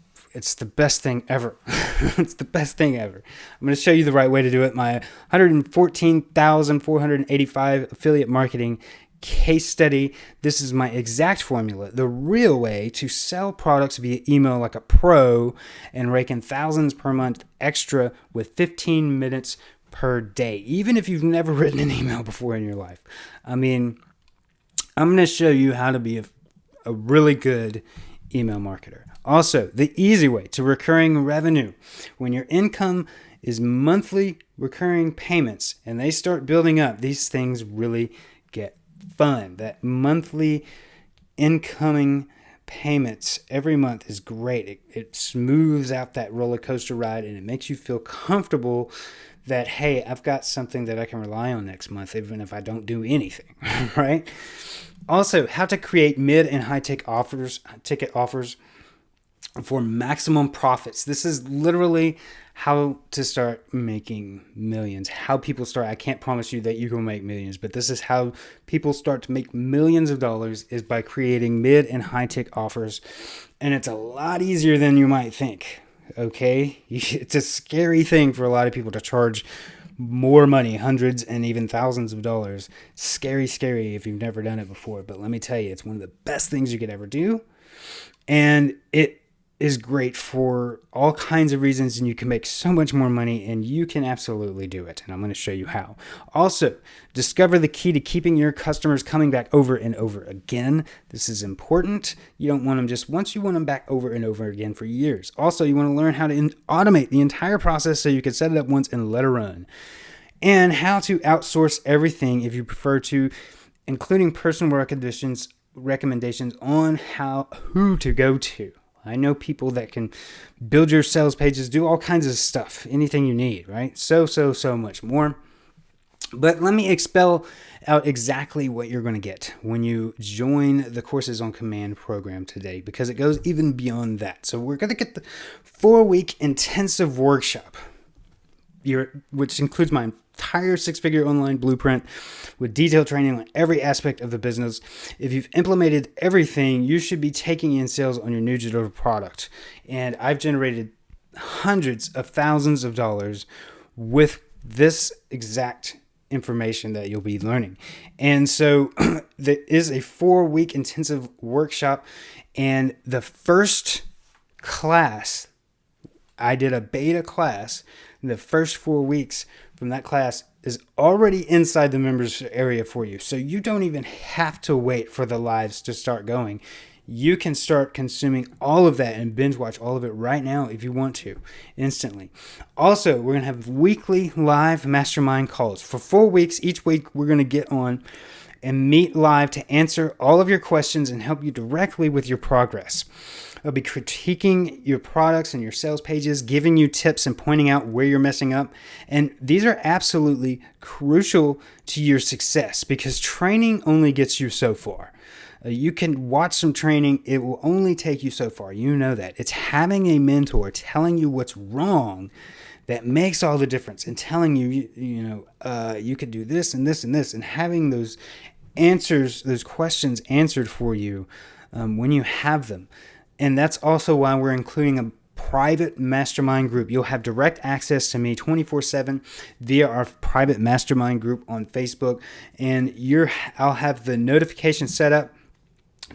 the best thing ever. It's the best thing ever. I'm going to show you the right way to do it. My 114,485 affiliate marketing case study. This is my exact formula, the real way to sell products via email like a pro and rake in thousands per month extra with 15 minutes per day, even if you've never written an email before in your life. I mean, I'm going to show you how to be a really good email marketer. Also, the easy way to recurring revenue. When your income is monthly recurring payments and they start building up, these things really get fun. That monthly incoming payments every month is great. It smooths out that roller coaster ride, and it makes you feel comfortable that, hey, I've got something that I can rely on next month, even if I don't do anything, right? Also, how to create mid and high ticket offers for maximum profits. This is literally how to start making millions. How people start. I can't promise you that you will make millions, but this is how people start to make millions of dollars, is by creating mid and high ticket offers. And it's a lot easier than you might think. Okay. It's a scary thing for a lot of people to charge more money, hundreds and even thousands of dollars. Scary if you've never done it before. But let me tell you, it's one of the best things you could ever do. And it is great for all kinds of reasons, and you can make so much more money, and you can absolutely do it. And I'm going to show you how. Also, discover the key to keeping your customers coming back over and over again. This is important. You don't want them just once, you want them back over and over again for years. Also, you want to learn how to automate the entire process so you can set it up once and let it run. And how to outsource everything if you prefer to, including personal recommendations on who to go to. I know people that can build your sales pages, do all kinds of stuff, anything you need, right? So much more. But let me expel out exactly what you're going to get when you join the Courses on Command program today, because it goes even beyond that. So we're going to get the 4-week intensive workshop, which includes my entire 6-figure online blueprint with detailed training on every aspect of the business. If you've implemented everything, you should be taking in sales on your new digital product. And I've generated hundreds of thousands of dollars with this exact information that you'll be learning. And so there is a 4-week intensive workshop, and the first class, I did a beta class. The first 4 weeks from that class is already inside the members area for you. So you don't even have to wait for the lives to start going. You can start consuming all of that and binge watch all of it right now if you want to, instantly. Also, we're going to have weekly live mastermind calls. For 4 weeks, each week we're going to get on and meet live to answer all of your questions and help you directly with your progress. I'll be critiquing your products and your sales pages, giving you tips and pointing out where you're messing up. And these are absolutely crucial to your success because training only gets you so far. You can watch some training. It will only take you so far. You know that. It's having a mentor telling you what's wrong that makes all the difference, and telling you, you could do this and this and this, and having those answers, those questions answered for you when you have them. And that's also why we're including a private mastermind group. You'll have direct access to me 24/7 via our private mastermind group on Facebook. And I'll have the notification set up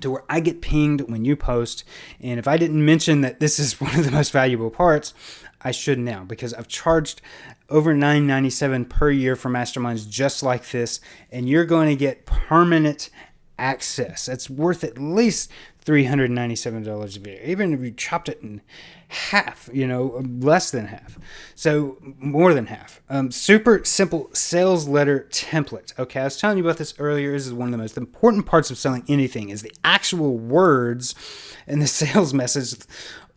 to where I get pinged when you post. And if I didn't mention that this is one of the most valuable parts, I should now, because I've charged over $9.97 per year for masterminds just like this. And you're going to get permanent access. That's worth at least $397 a year, even if you chopped it in half, less than half. So more than half. Super simple sales letter template. Okay, I was telling you about this earlier. This is one of the most important parts of selling anything, is the actual words and the sales message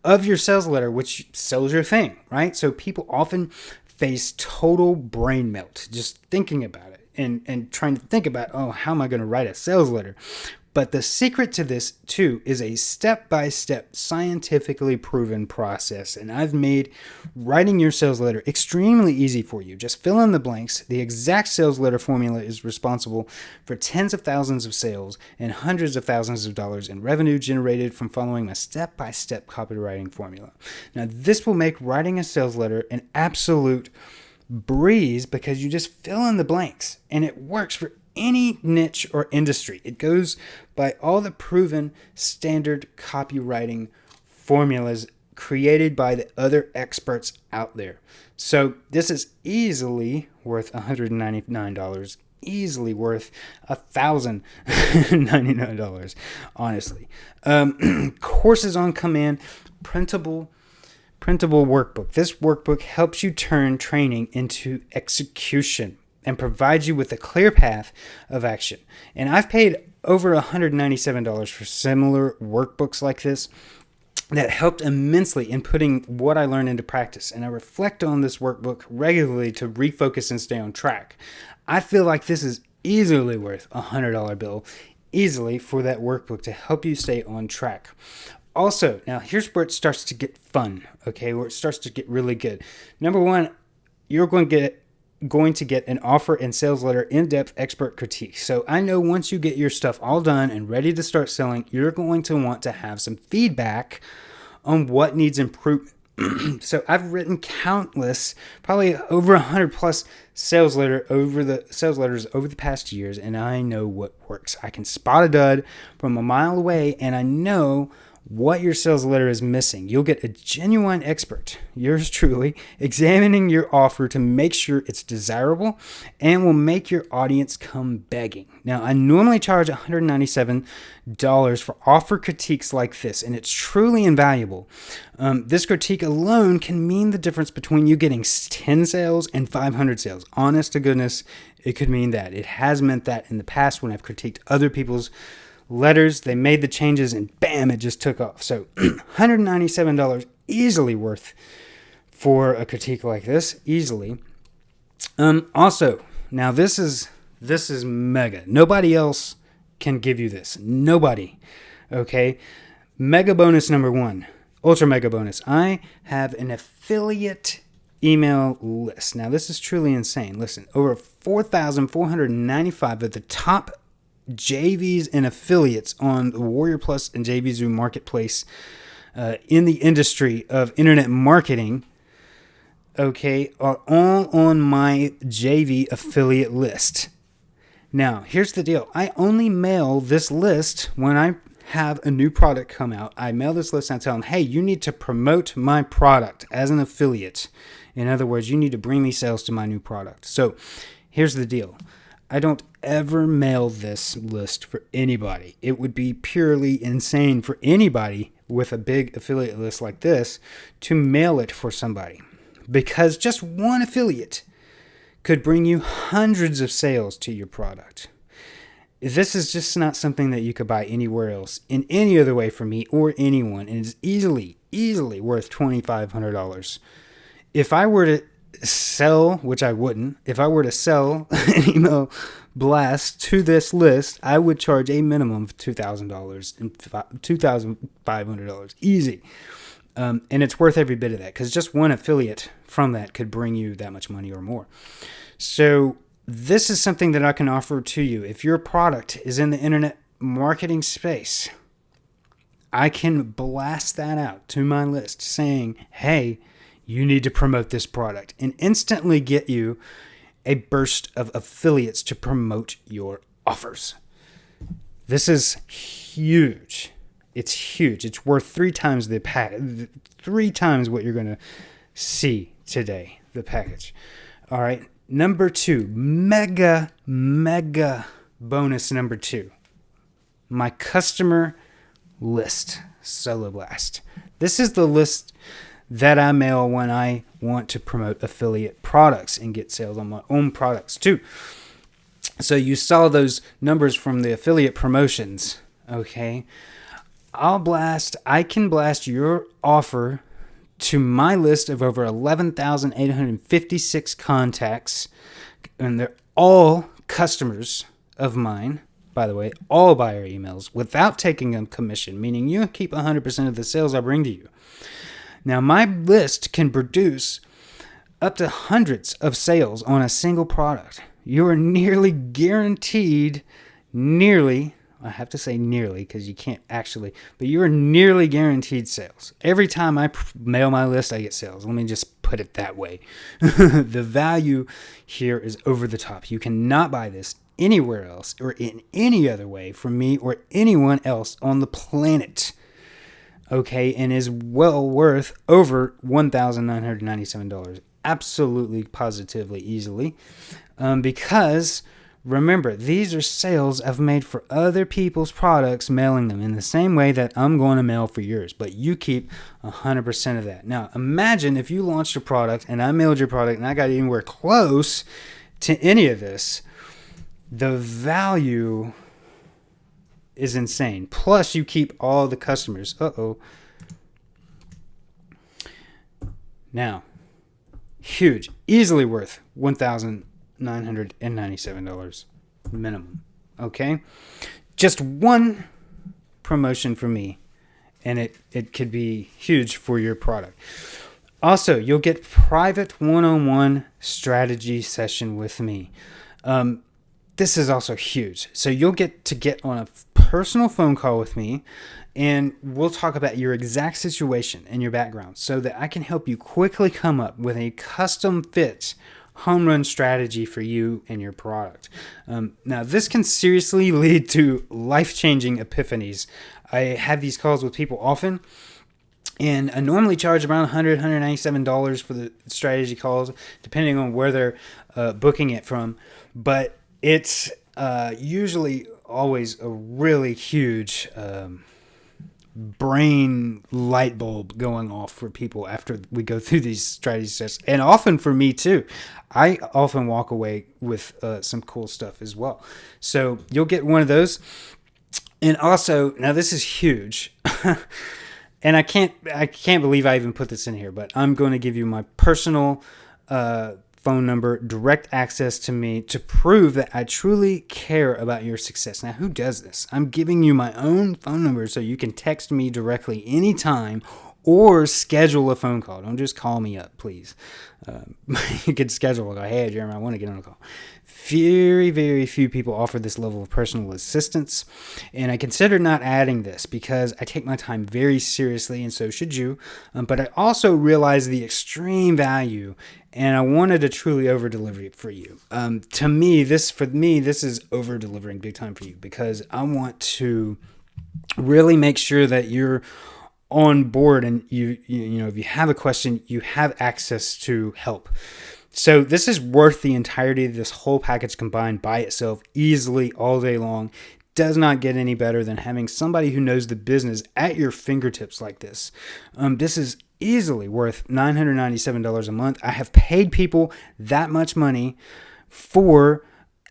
of your sales letter, which sells your thing, right? So people often face total brain melt just thinking about it and trying to think about, how am I going to write a sales letter? But the secret to this, too, is a step-by-step, scientifically proven process. And I've made writing your sales letter extremely easy for you. Just fill in the blanks. The exact sales letter formula is responsible for tens of thousands of sales and hundreds of thousands of dollars in revenue generated from following a step-by-step copywriting formula. Now, this will make writing a sales letter an absolute breeze because you just fill in the blanks, and it works for any niche or industry. It goes by all the proven standard copywriting formulas created by the other experts out there. So this is easily worth $199, easily worth $1,099, honestly. Courses on command, printable workbook. This workbook helps you turn training into execution and provides you with a clear path of action. And I've paid over $197 for similar workbooks like this that helped immensely in putting what I learned into practice. And I reflect on this workbook regularly to refocus and stay on track. I feel like this is easily worth a $100 bill, easily, for that workbook to help you stay on track. Also, now here's where it starts to get fun, okay, where it starts to get really good. Number one, you're going to get an offer and sales letter in-depth expert critique. So I know once you get your stuff all done and ready to start selling, you're going to want to have some feedback on what needs improvement. So I've written countless, probably over 100 plus sales letters over the past years, and I know what works. I can spot a dud from a mile away, and I know what your sales letter is missing. You'll get a genuine expert, yours truly, examining your offer to make sure it's desirable and will make your audience come begging. Now, I normally charge $197 for offer critiques like this, and it's truly invaluable. This critique alone can mean the difference between you getting 10 sales and 500 sales. Honest to goodness, it could mean that. It has meant that in the past when I've critiqued other people's letters. They made the changes and bam, it just took off. So $197 easily worth for a critique like this, easily. Also, now this is mega. Nobody else can give you this. Nobody. Okay. Mega bonus number one, ultra mega bonus. I have an affiliate email list. Now this is truly insane. Listen, over 4,495 of the top JVs and affiliates on the Warrior Plus and JVZoo marketplace in the industry of internet marketing, okay, are all on my JV affiliate list. Now, here's the deal. I only mail this list when I have a new product come out, I mail this list and I tell them, hey, you need to promote my product as an affiliate. In other words, you need to bring me sales to my new product. So here's the deal. I don't ever mail this list for anybody. It would be purely insane for anybody with a big affiliate list like this to mail it for somebody, because just one affiliate could bring you hundreds of sales to your product. This is just not something that you could buy anywhere else in any other way from me or anyone, and it's easily worth $2,500. If I were to sell, which I wouldn't, if I were to sell an email blast to this list, I would charge a minimum of $2,000 and $2,500 easy. And it's worth every bit of that, because just one affiliate from that could bring you that much money or more. So this is something that I can offer to you. If your product is in the internet marketing space, I can blast that out to my list saying, hey, you need to promote this product, and instantly get you a burst of affiliates to promote your offers. This is huge. It's huge. It's worth 3 times the package, 3 times what you're going to see today, the package. All right. Number 2, mega bonus number 2, my customer list, Solo Blast. This is the list that I mail when I want to promote affiliate products and get sales on my own products too. So you saw those numbers from the affiliate promotions, okay? I can blast your offer to my list of over 11,856 contacts, and they're all customers of mine, by the way, all buyer emails, without taking a commission, meaning you keep 100% of the sales I bring to you. Now, my list can produce up to hundreds of sales on a single product. You are nearly guaranteed, I have to say nearly because you can't actually, but you are nearly guaranteed sales. Every time I mail my list, I get sales. Let me just put it that way. The value here is over the top. You cannot buy this anywhere else or in any other way from me or anyone else on the planet. Okay, and is well worth over $1,997. Absolutely, positively, easily. Because, remember, these are sales I've made for other people's products, mailing them in the same way that I'm going to mail for yours. But you keep 100% of that. Now, imagine if you launched a product and I mailed your product and I got anywhere close to any of this. The value is insane. Plus, you keep all the customers. Now, huge, easily worth $1,997 minimum. Okay, just one promotion for me, and it could be huge for your product. Also, you'll get private one-on-one strategy session with me. This is also huge. So you'll get on a personal phone call with me, and we'll talk about your exact situation and your background so that I can help you quickly come up with a custom fit home run strategy for you and your product. Now, this can seriously lead to life-changing epiphanies. I have these calls with people often, and I normally charge around $100, $197 for the strategy calls, depending on where they're booking it from. But it's usually always a really huge brain light bulb going off for people after we go through these strategy sessions, and often for me too. I often walk away with some cool stuff as well. So you'll get one of those. And also, now this is huge, and I can't believe I even put this in here, but I'm going to give you my personal phone number, direct access to me to prove that I truly care about your success. Now, who does this? I'm giving you my own phone number so you can text me directly anytime or schedule a phone call. Don't just call me up, please. You could schedule a call. Hey, Jeremy, I want to get on a call. Very, very few people offer this level of personal assistance, and I consider not adding this because I take my time very seriously, and so should you. But I also realize the extreme value, and I wanted to truly over-deliver it for you. To me, this is over-delivering big time for you, because I want to Really make sure that you're on board, and if you have a question, you have access to help. So this is worth the entirety of this whole package combined by itself easily all day long. Does not get any better than having somebody who knows the business at your fingertips like this. This is easily worth $997 a month. I have paid people that much money for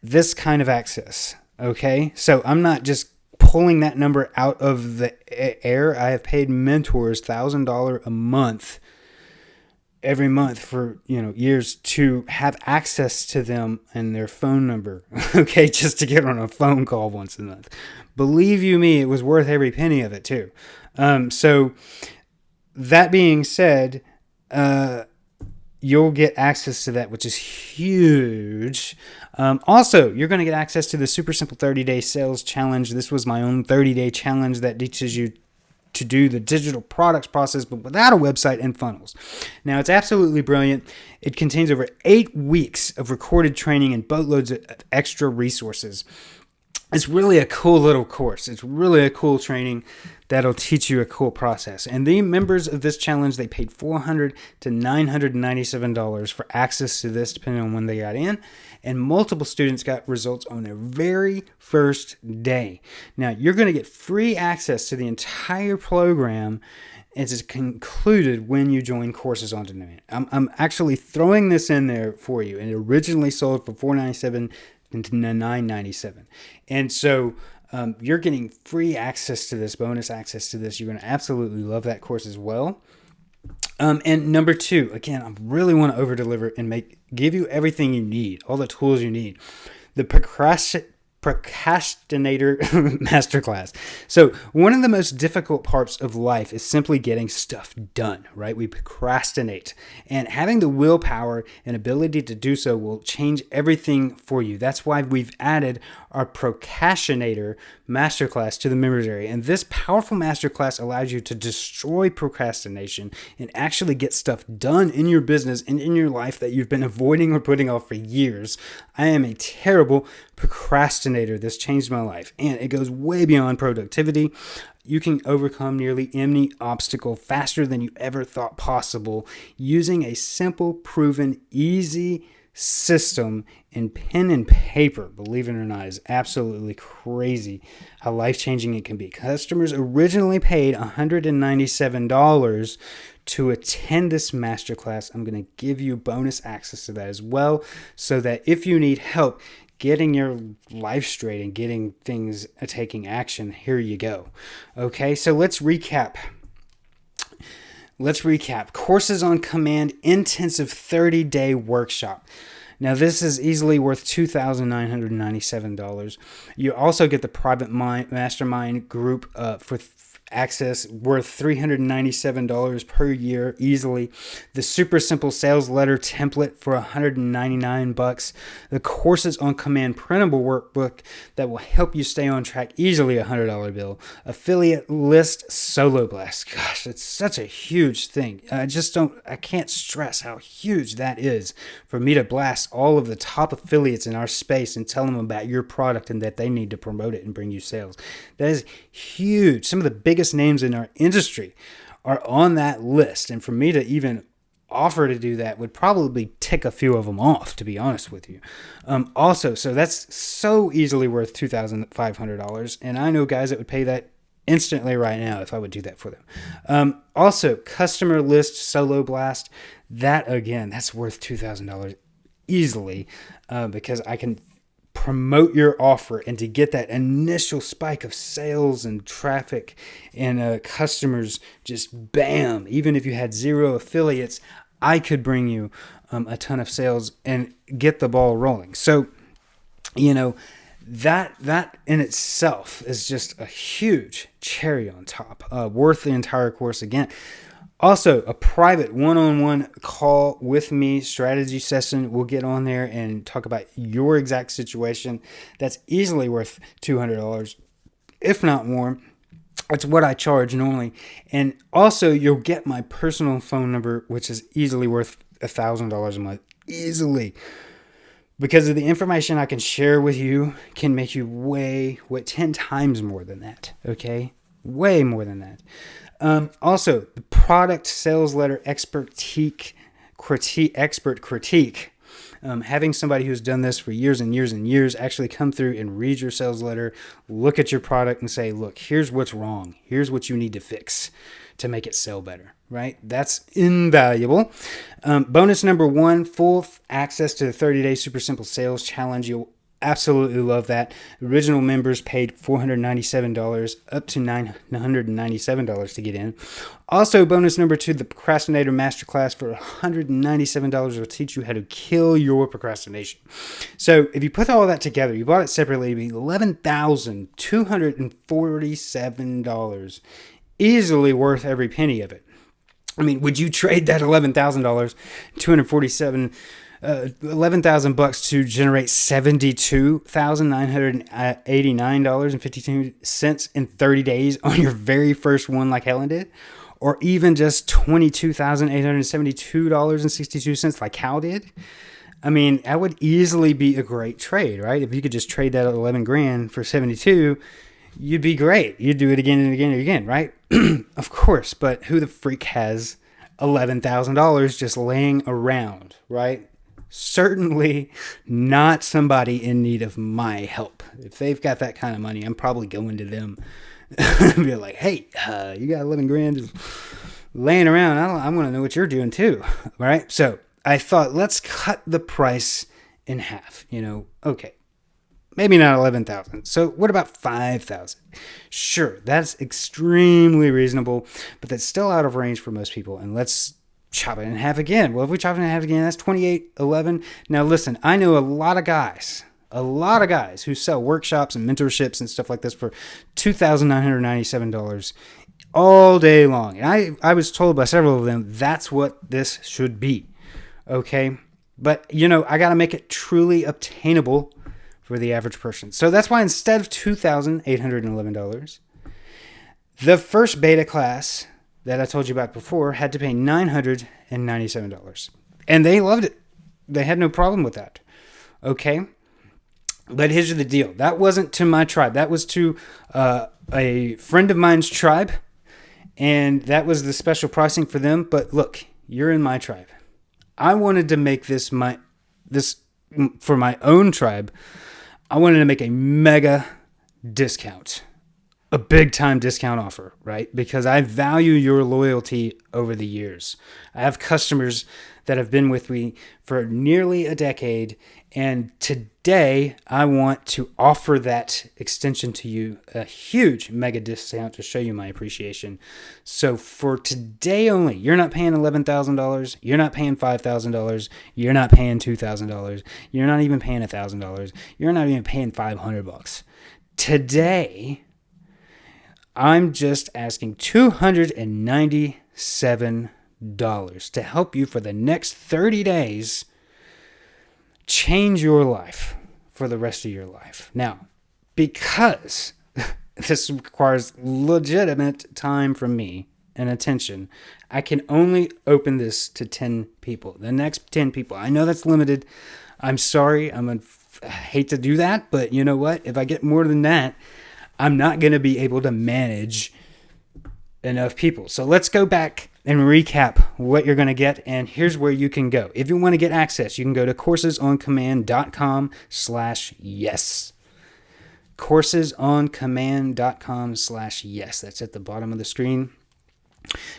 this kind of access. Okay, so I'm not just pulling that number out of the air. I have paid mentors $1,000 a month every month for years to have access to them and their phone number. Okay, just to get on a phone call once a month. Believe you me, it was worth every penny of it too. So that being said, you'll get access to that, which is huge. Also, you're going to get access to the Super Simple 30-Day Sales Challenge. This was my own 30-day challenge that teaches you to do the digital products process, but without a website and funnels. Now, it's absolutely brilliant. It contains over 8 weeks of recorded training and boatloads of extra resources. It's really a cool little course. It's really a cool training that'll teach you a cool process. And the members of this challenge, they paid $400 to $997 for access to this, depending on when they got in. And multiple students got results on their very first day. Now, you're going to get free access to the entire program. It's concluded when you join Courses on Demand. I'm actually throwing this in there for you. And it originally sold for $497 into $997. And so you're getting free access to this, bonus access to this. You're going to absolutely love that course as well. And number 2, again, I really want to over deliver and give you everything you need, all the tools you need. The Procrastinator Masterclass. So one of the most difficult parts of life is simply getting stuff done, right? We procrastinate, and having the willpower and ability to do so will change everything for you. That's why we've added our Procrastinator Masterclass to the members area. And this powerful masterclass allows you to destroy procrastination and actually get stuff done in your business and in your life that you've been avoiding or putting off for years. I am a terrible procrastinator. This changed my life, and it goes way beyond productivity. You can overcome nearly any obstacle faster than you ever thought possible using a simple, proven, easy system in pen and paper. Believe it or not, is absolutely crazy how life-changing it can be. Customers originally paid $197 to attend this masterclass. I'm going to give you bonus access to that as well, so that if you need help getting your life straight and getting things, taking action, here you go. Okay, so let's recap. Courses on Command Intensive 30-Day Workshop. Now, this is easily worth $2,997. You also get the private mastermind group for access worth $397 per year easily. The Super Simple Sales Letter Template for $199. The Courses on Command printable workbook that will help you stay on track, easily a $100 bill. Affiliate List Solo Blast. Gosh, it's such a huge thing. I can't stress how huge that is for me to blast all of the top affiliates in our space and tell them about your product and that they need to promote it and bring you sales. That is huge. Some of the biggest names in our industry are on that list, and for me to even offer to do that would probably tick a few of them off, to be honest with you. Also, so that's so easily worth $2,500, and I know guys that would pay that instantly right now if I would do that for them. Also, Customer List Solo Blast, that again, that's worth $2,000 easily, because I can promote your offer, and to get that initial spike of sales and traffic and customers, just bam, even if you had 0 affiliates, I could bring you a ton of sales and get the ball rolling. So, that in itself is just a huge cherry on top, worth the entire course again. Also, a private one-on-one call with me, strategy session. We'll get on there and talk about your exact situation. That's easily worth $200, if not more. That's what I charge normally. And also, you'll get my personal phone number, which is easily worth $1,000 a month. Easily. because of the information I can share with you can make you way 10 times more than that. Okay. Way more than that. Also, the product sales letter expert critique. Having somebody who's done this for years and years and years actually come through and read your sales letter, look at your product and say, look, here's what's wrong. Here's what you need to fix to make it sell better, right? That's invaluable. Bonus number 1, full access to the 30-day Super Simple Sales Challenge. You'll absolutely love that. Original members paid $497 up to $997 to get in. Also, bonus number 2, the Procrastinator Masterclass for $197 will teach you how to kill your procrastination. So if you put all that together, you bought it separately, it'd be $11,247. Easily worth every penny of it. I mean, would you trade that $11,000, $11,000 to generate $72,989.52 in 30 days on your very first one like Helen did? Or even just $22,872.62 like Cal did? I mean, that would easily be a great trade, right? If you could just trade that $11,000 for 72, you'd be great. You'd do it again and again and again, right? Of course, but who the freak has $11,000 just laying around, right? Certainly not somebody in need of my help. If they've got that kind of money, I'm probably going to them and be like, hey, you got $11,000 just laying around. I want to know what you're doing too, right? So I thought, let's cut the price in half. Okay, maybe not 11,000. So what about 5,000? Sure, that's extremely reasonable, but that's still out of range for most people. And let's chop it in half again. Well, if we chop it in half again, that's 2811. Now listen, I know a lot of guys who sell workshops and mentorships and stuff like this for $2,997 all day long. And I was told by several of them that's what this should be. Okay? But I got to make it truly obtainable for the average person. So that's why instead of $2,811, the first beta class that I told you about before had to pay $997. And they loved it. They had no problem with that. Okay? But here's the deal. That wasn't to my tribe. That was to a friend of mine's tribe. And that was the special pricing for them. But look, you're in my tribe. I wanted to make this for my own tribe. I wanted to make a mega discount. A big time discount offer, right? Because I value your loyalty over the years. I have customers that have been with me for nearly a decade, and today I want to offer that extension to you, a huge mega discount to show you my appreciation. So for today only, you're not paying $11,000, you're not paying $5,000, you're not paying $2,000, you're not even paying $1,000, you're not even paying $500. Today, I'm just asking $297 to help you for the next 30 days change your life for the rest of your life. Now, because this requires legitimate time from me and attention, I can only open this to 10 people. The next 10 people. I know that's limited. I'm sorry. I hate to do that, but you know what? If I get more than that, I'm not going to be able to manage enough people. So let's go back and recap what you're going to get. And here's where you can go. If you want to get access, you can go to coursesoncommand.com/yes. coursesoncommand.com/yes. That's at the bottom of the screen.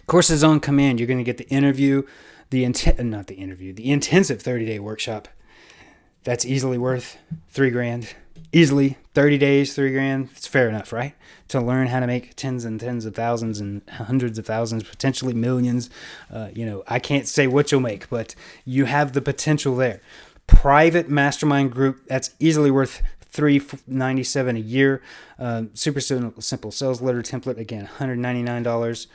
Courses on Command. You're going to get the interview, the intensive 30-day workshop. That's easily worth $3,000. Easily 30 days, $3,000. It's fair enough, right? To learn how to make tens and tens of thousands and hundreds of thousands, potentially millions. I can't say what you'll make, but you have the potential there. Private mastermind group. That's easily worth $397 a year. Super simple sales letter template. Again, $199.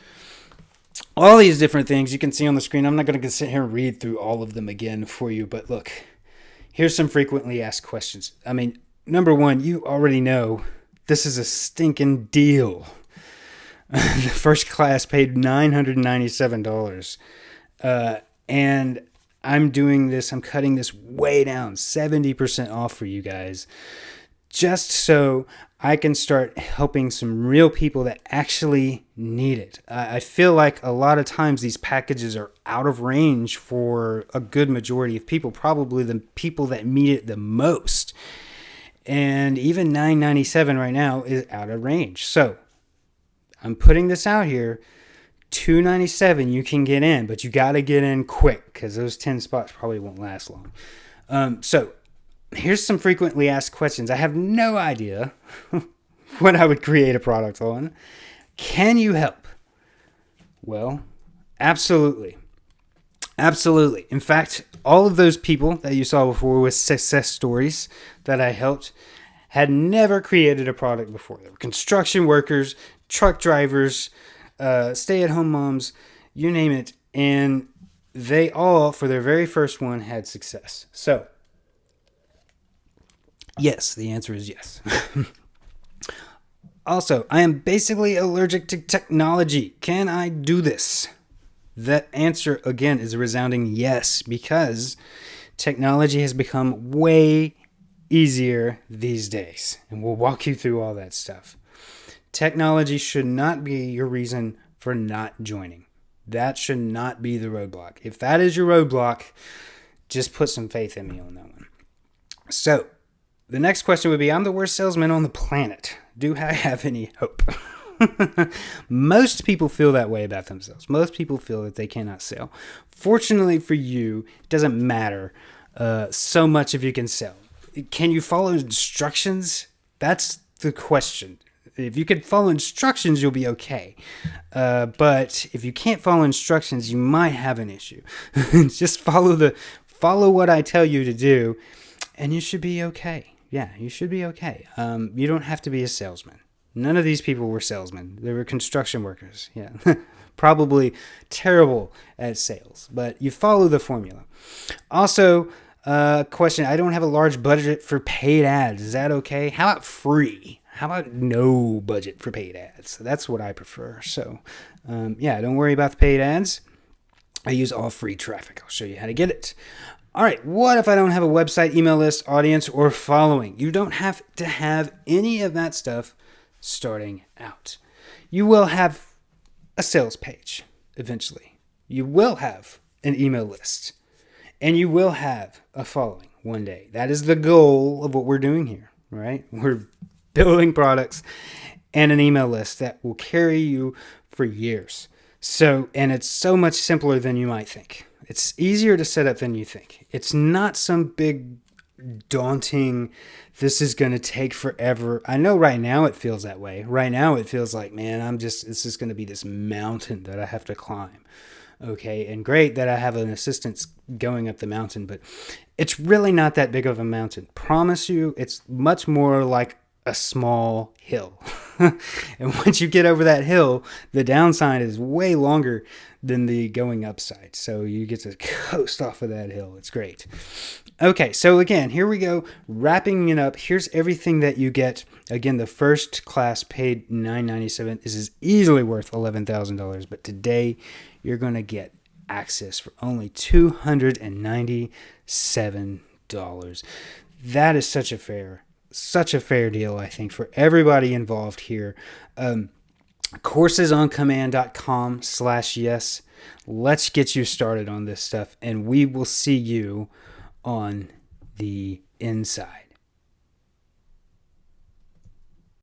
All these different things you can see on the screen. I'm not going to sit here and read through all of them again for you, but look, here's some frequently asked questions. I mean, number one, you already know this is a stinking deal. The first class paid $997. And I'm doing this, I'm cutting this way down, 70% off for you guys, just so I can start helping some real people that actually need it. I feel like a lot of times these packages are out of range for a good majority of people, probably the people that need it the most. And even $9.97 right now is out of range. So I'm putting this out here. $2.97 you can get in, but you got to get in quick because those 10 spots probably won't last long. So here's some frequently asked questions. I have no idea what I would create a product on. Can you help? Well, absolutely. Absolutely. In fact, all of those people that you saw before with success stories that I helped had never created a product before. They were construction workers, truck drivers, stay-at-home moms, you name it. And they all, for their very first one, had success. So, yes, the answer is yes. Also, I am basically allergic to technology. Can I do this? That answer, again, is a resounding yes, because technology has become way easier these days. And we'll walk you through all that stuff. Technology should not be your reason for not joining. That should not be the roadblock. If that is your roadblock, just put some faith in me on that one. So, the next question would be, I'm the worst salesman on the planet. Do I have any hope? Most people feel that way about themselves. Most people feel that they cannot sell. Fortunately for you, it doesn't matter so much if you can sell. Can you follow instructions? That's the question. If you can follow instructions, you'll be okay. But if you can't follow instructions, you might have an issue. Just follow what I tell you to do, and you should be okay. Yeah, you should be okay. You don't have to be a salesman. None of these people were salesmen. They were construction workers. Yeah, probably terrible at sales, but you follow the formula. Also, question, I don't have a large budget for paid ads. Is that okay? How about free? How about no budget for paid ads? That's what I prefer. So, yeah, don't worry about the paid ads. I use all free traffic. I'll show you how to get it. All right, what if I don't have a website, email list, audience, or following? You don't have to have any of that stuff starting out. You will have a sales page eventually. You will have an email list. And you will have a following one day. That is the goal of what we're doing here, right? We're building products and an email list that will carry you for years. So, and it's so much simpler than you might think. It's easier to set up than you think. It's not some big, daunting, this is going to take forever. I know right now it feels that way. Right now it feels like, man, this is going to be this mountain that I have to climb. Okay, and great that I have an assistant going up the mountain, but it's really not that big of a mountain. Promise you, it's much more like a small hill. And once you get over that hill, the downside is way longer than the going upside. So you get to coast off of that hill. It's great. Okay, so again, here we go. Wrapping it up. Here's everything that you get. Again, the first class paid $9.97. This is easily worth $11,000. But today, you're going to get access for only $297. That is such a fair deal, I think, for everybody involved here. Coursesoncommand.com/yes. Let's get you started on this stuff, and we will see you on the inside.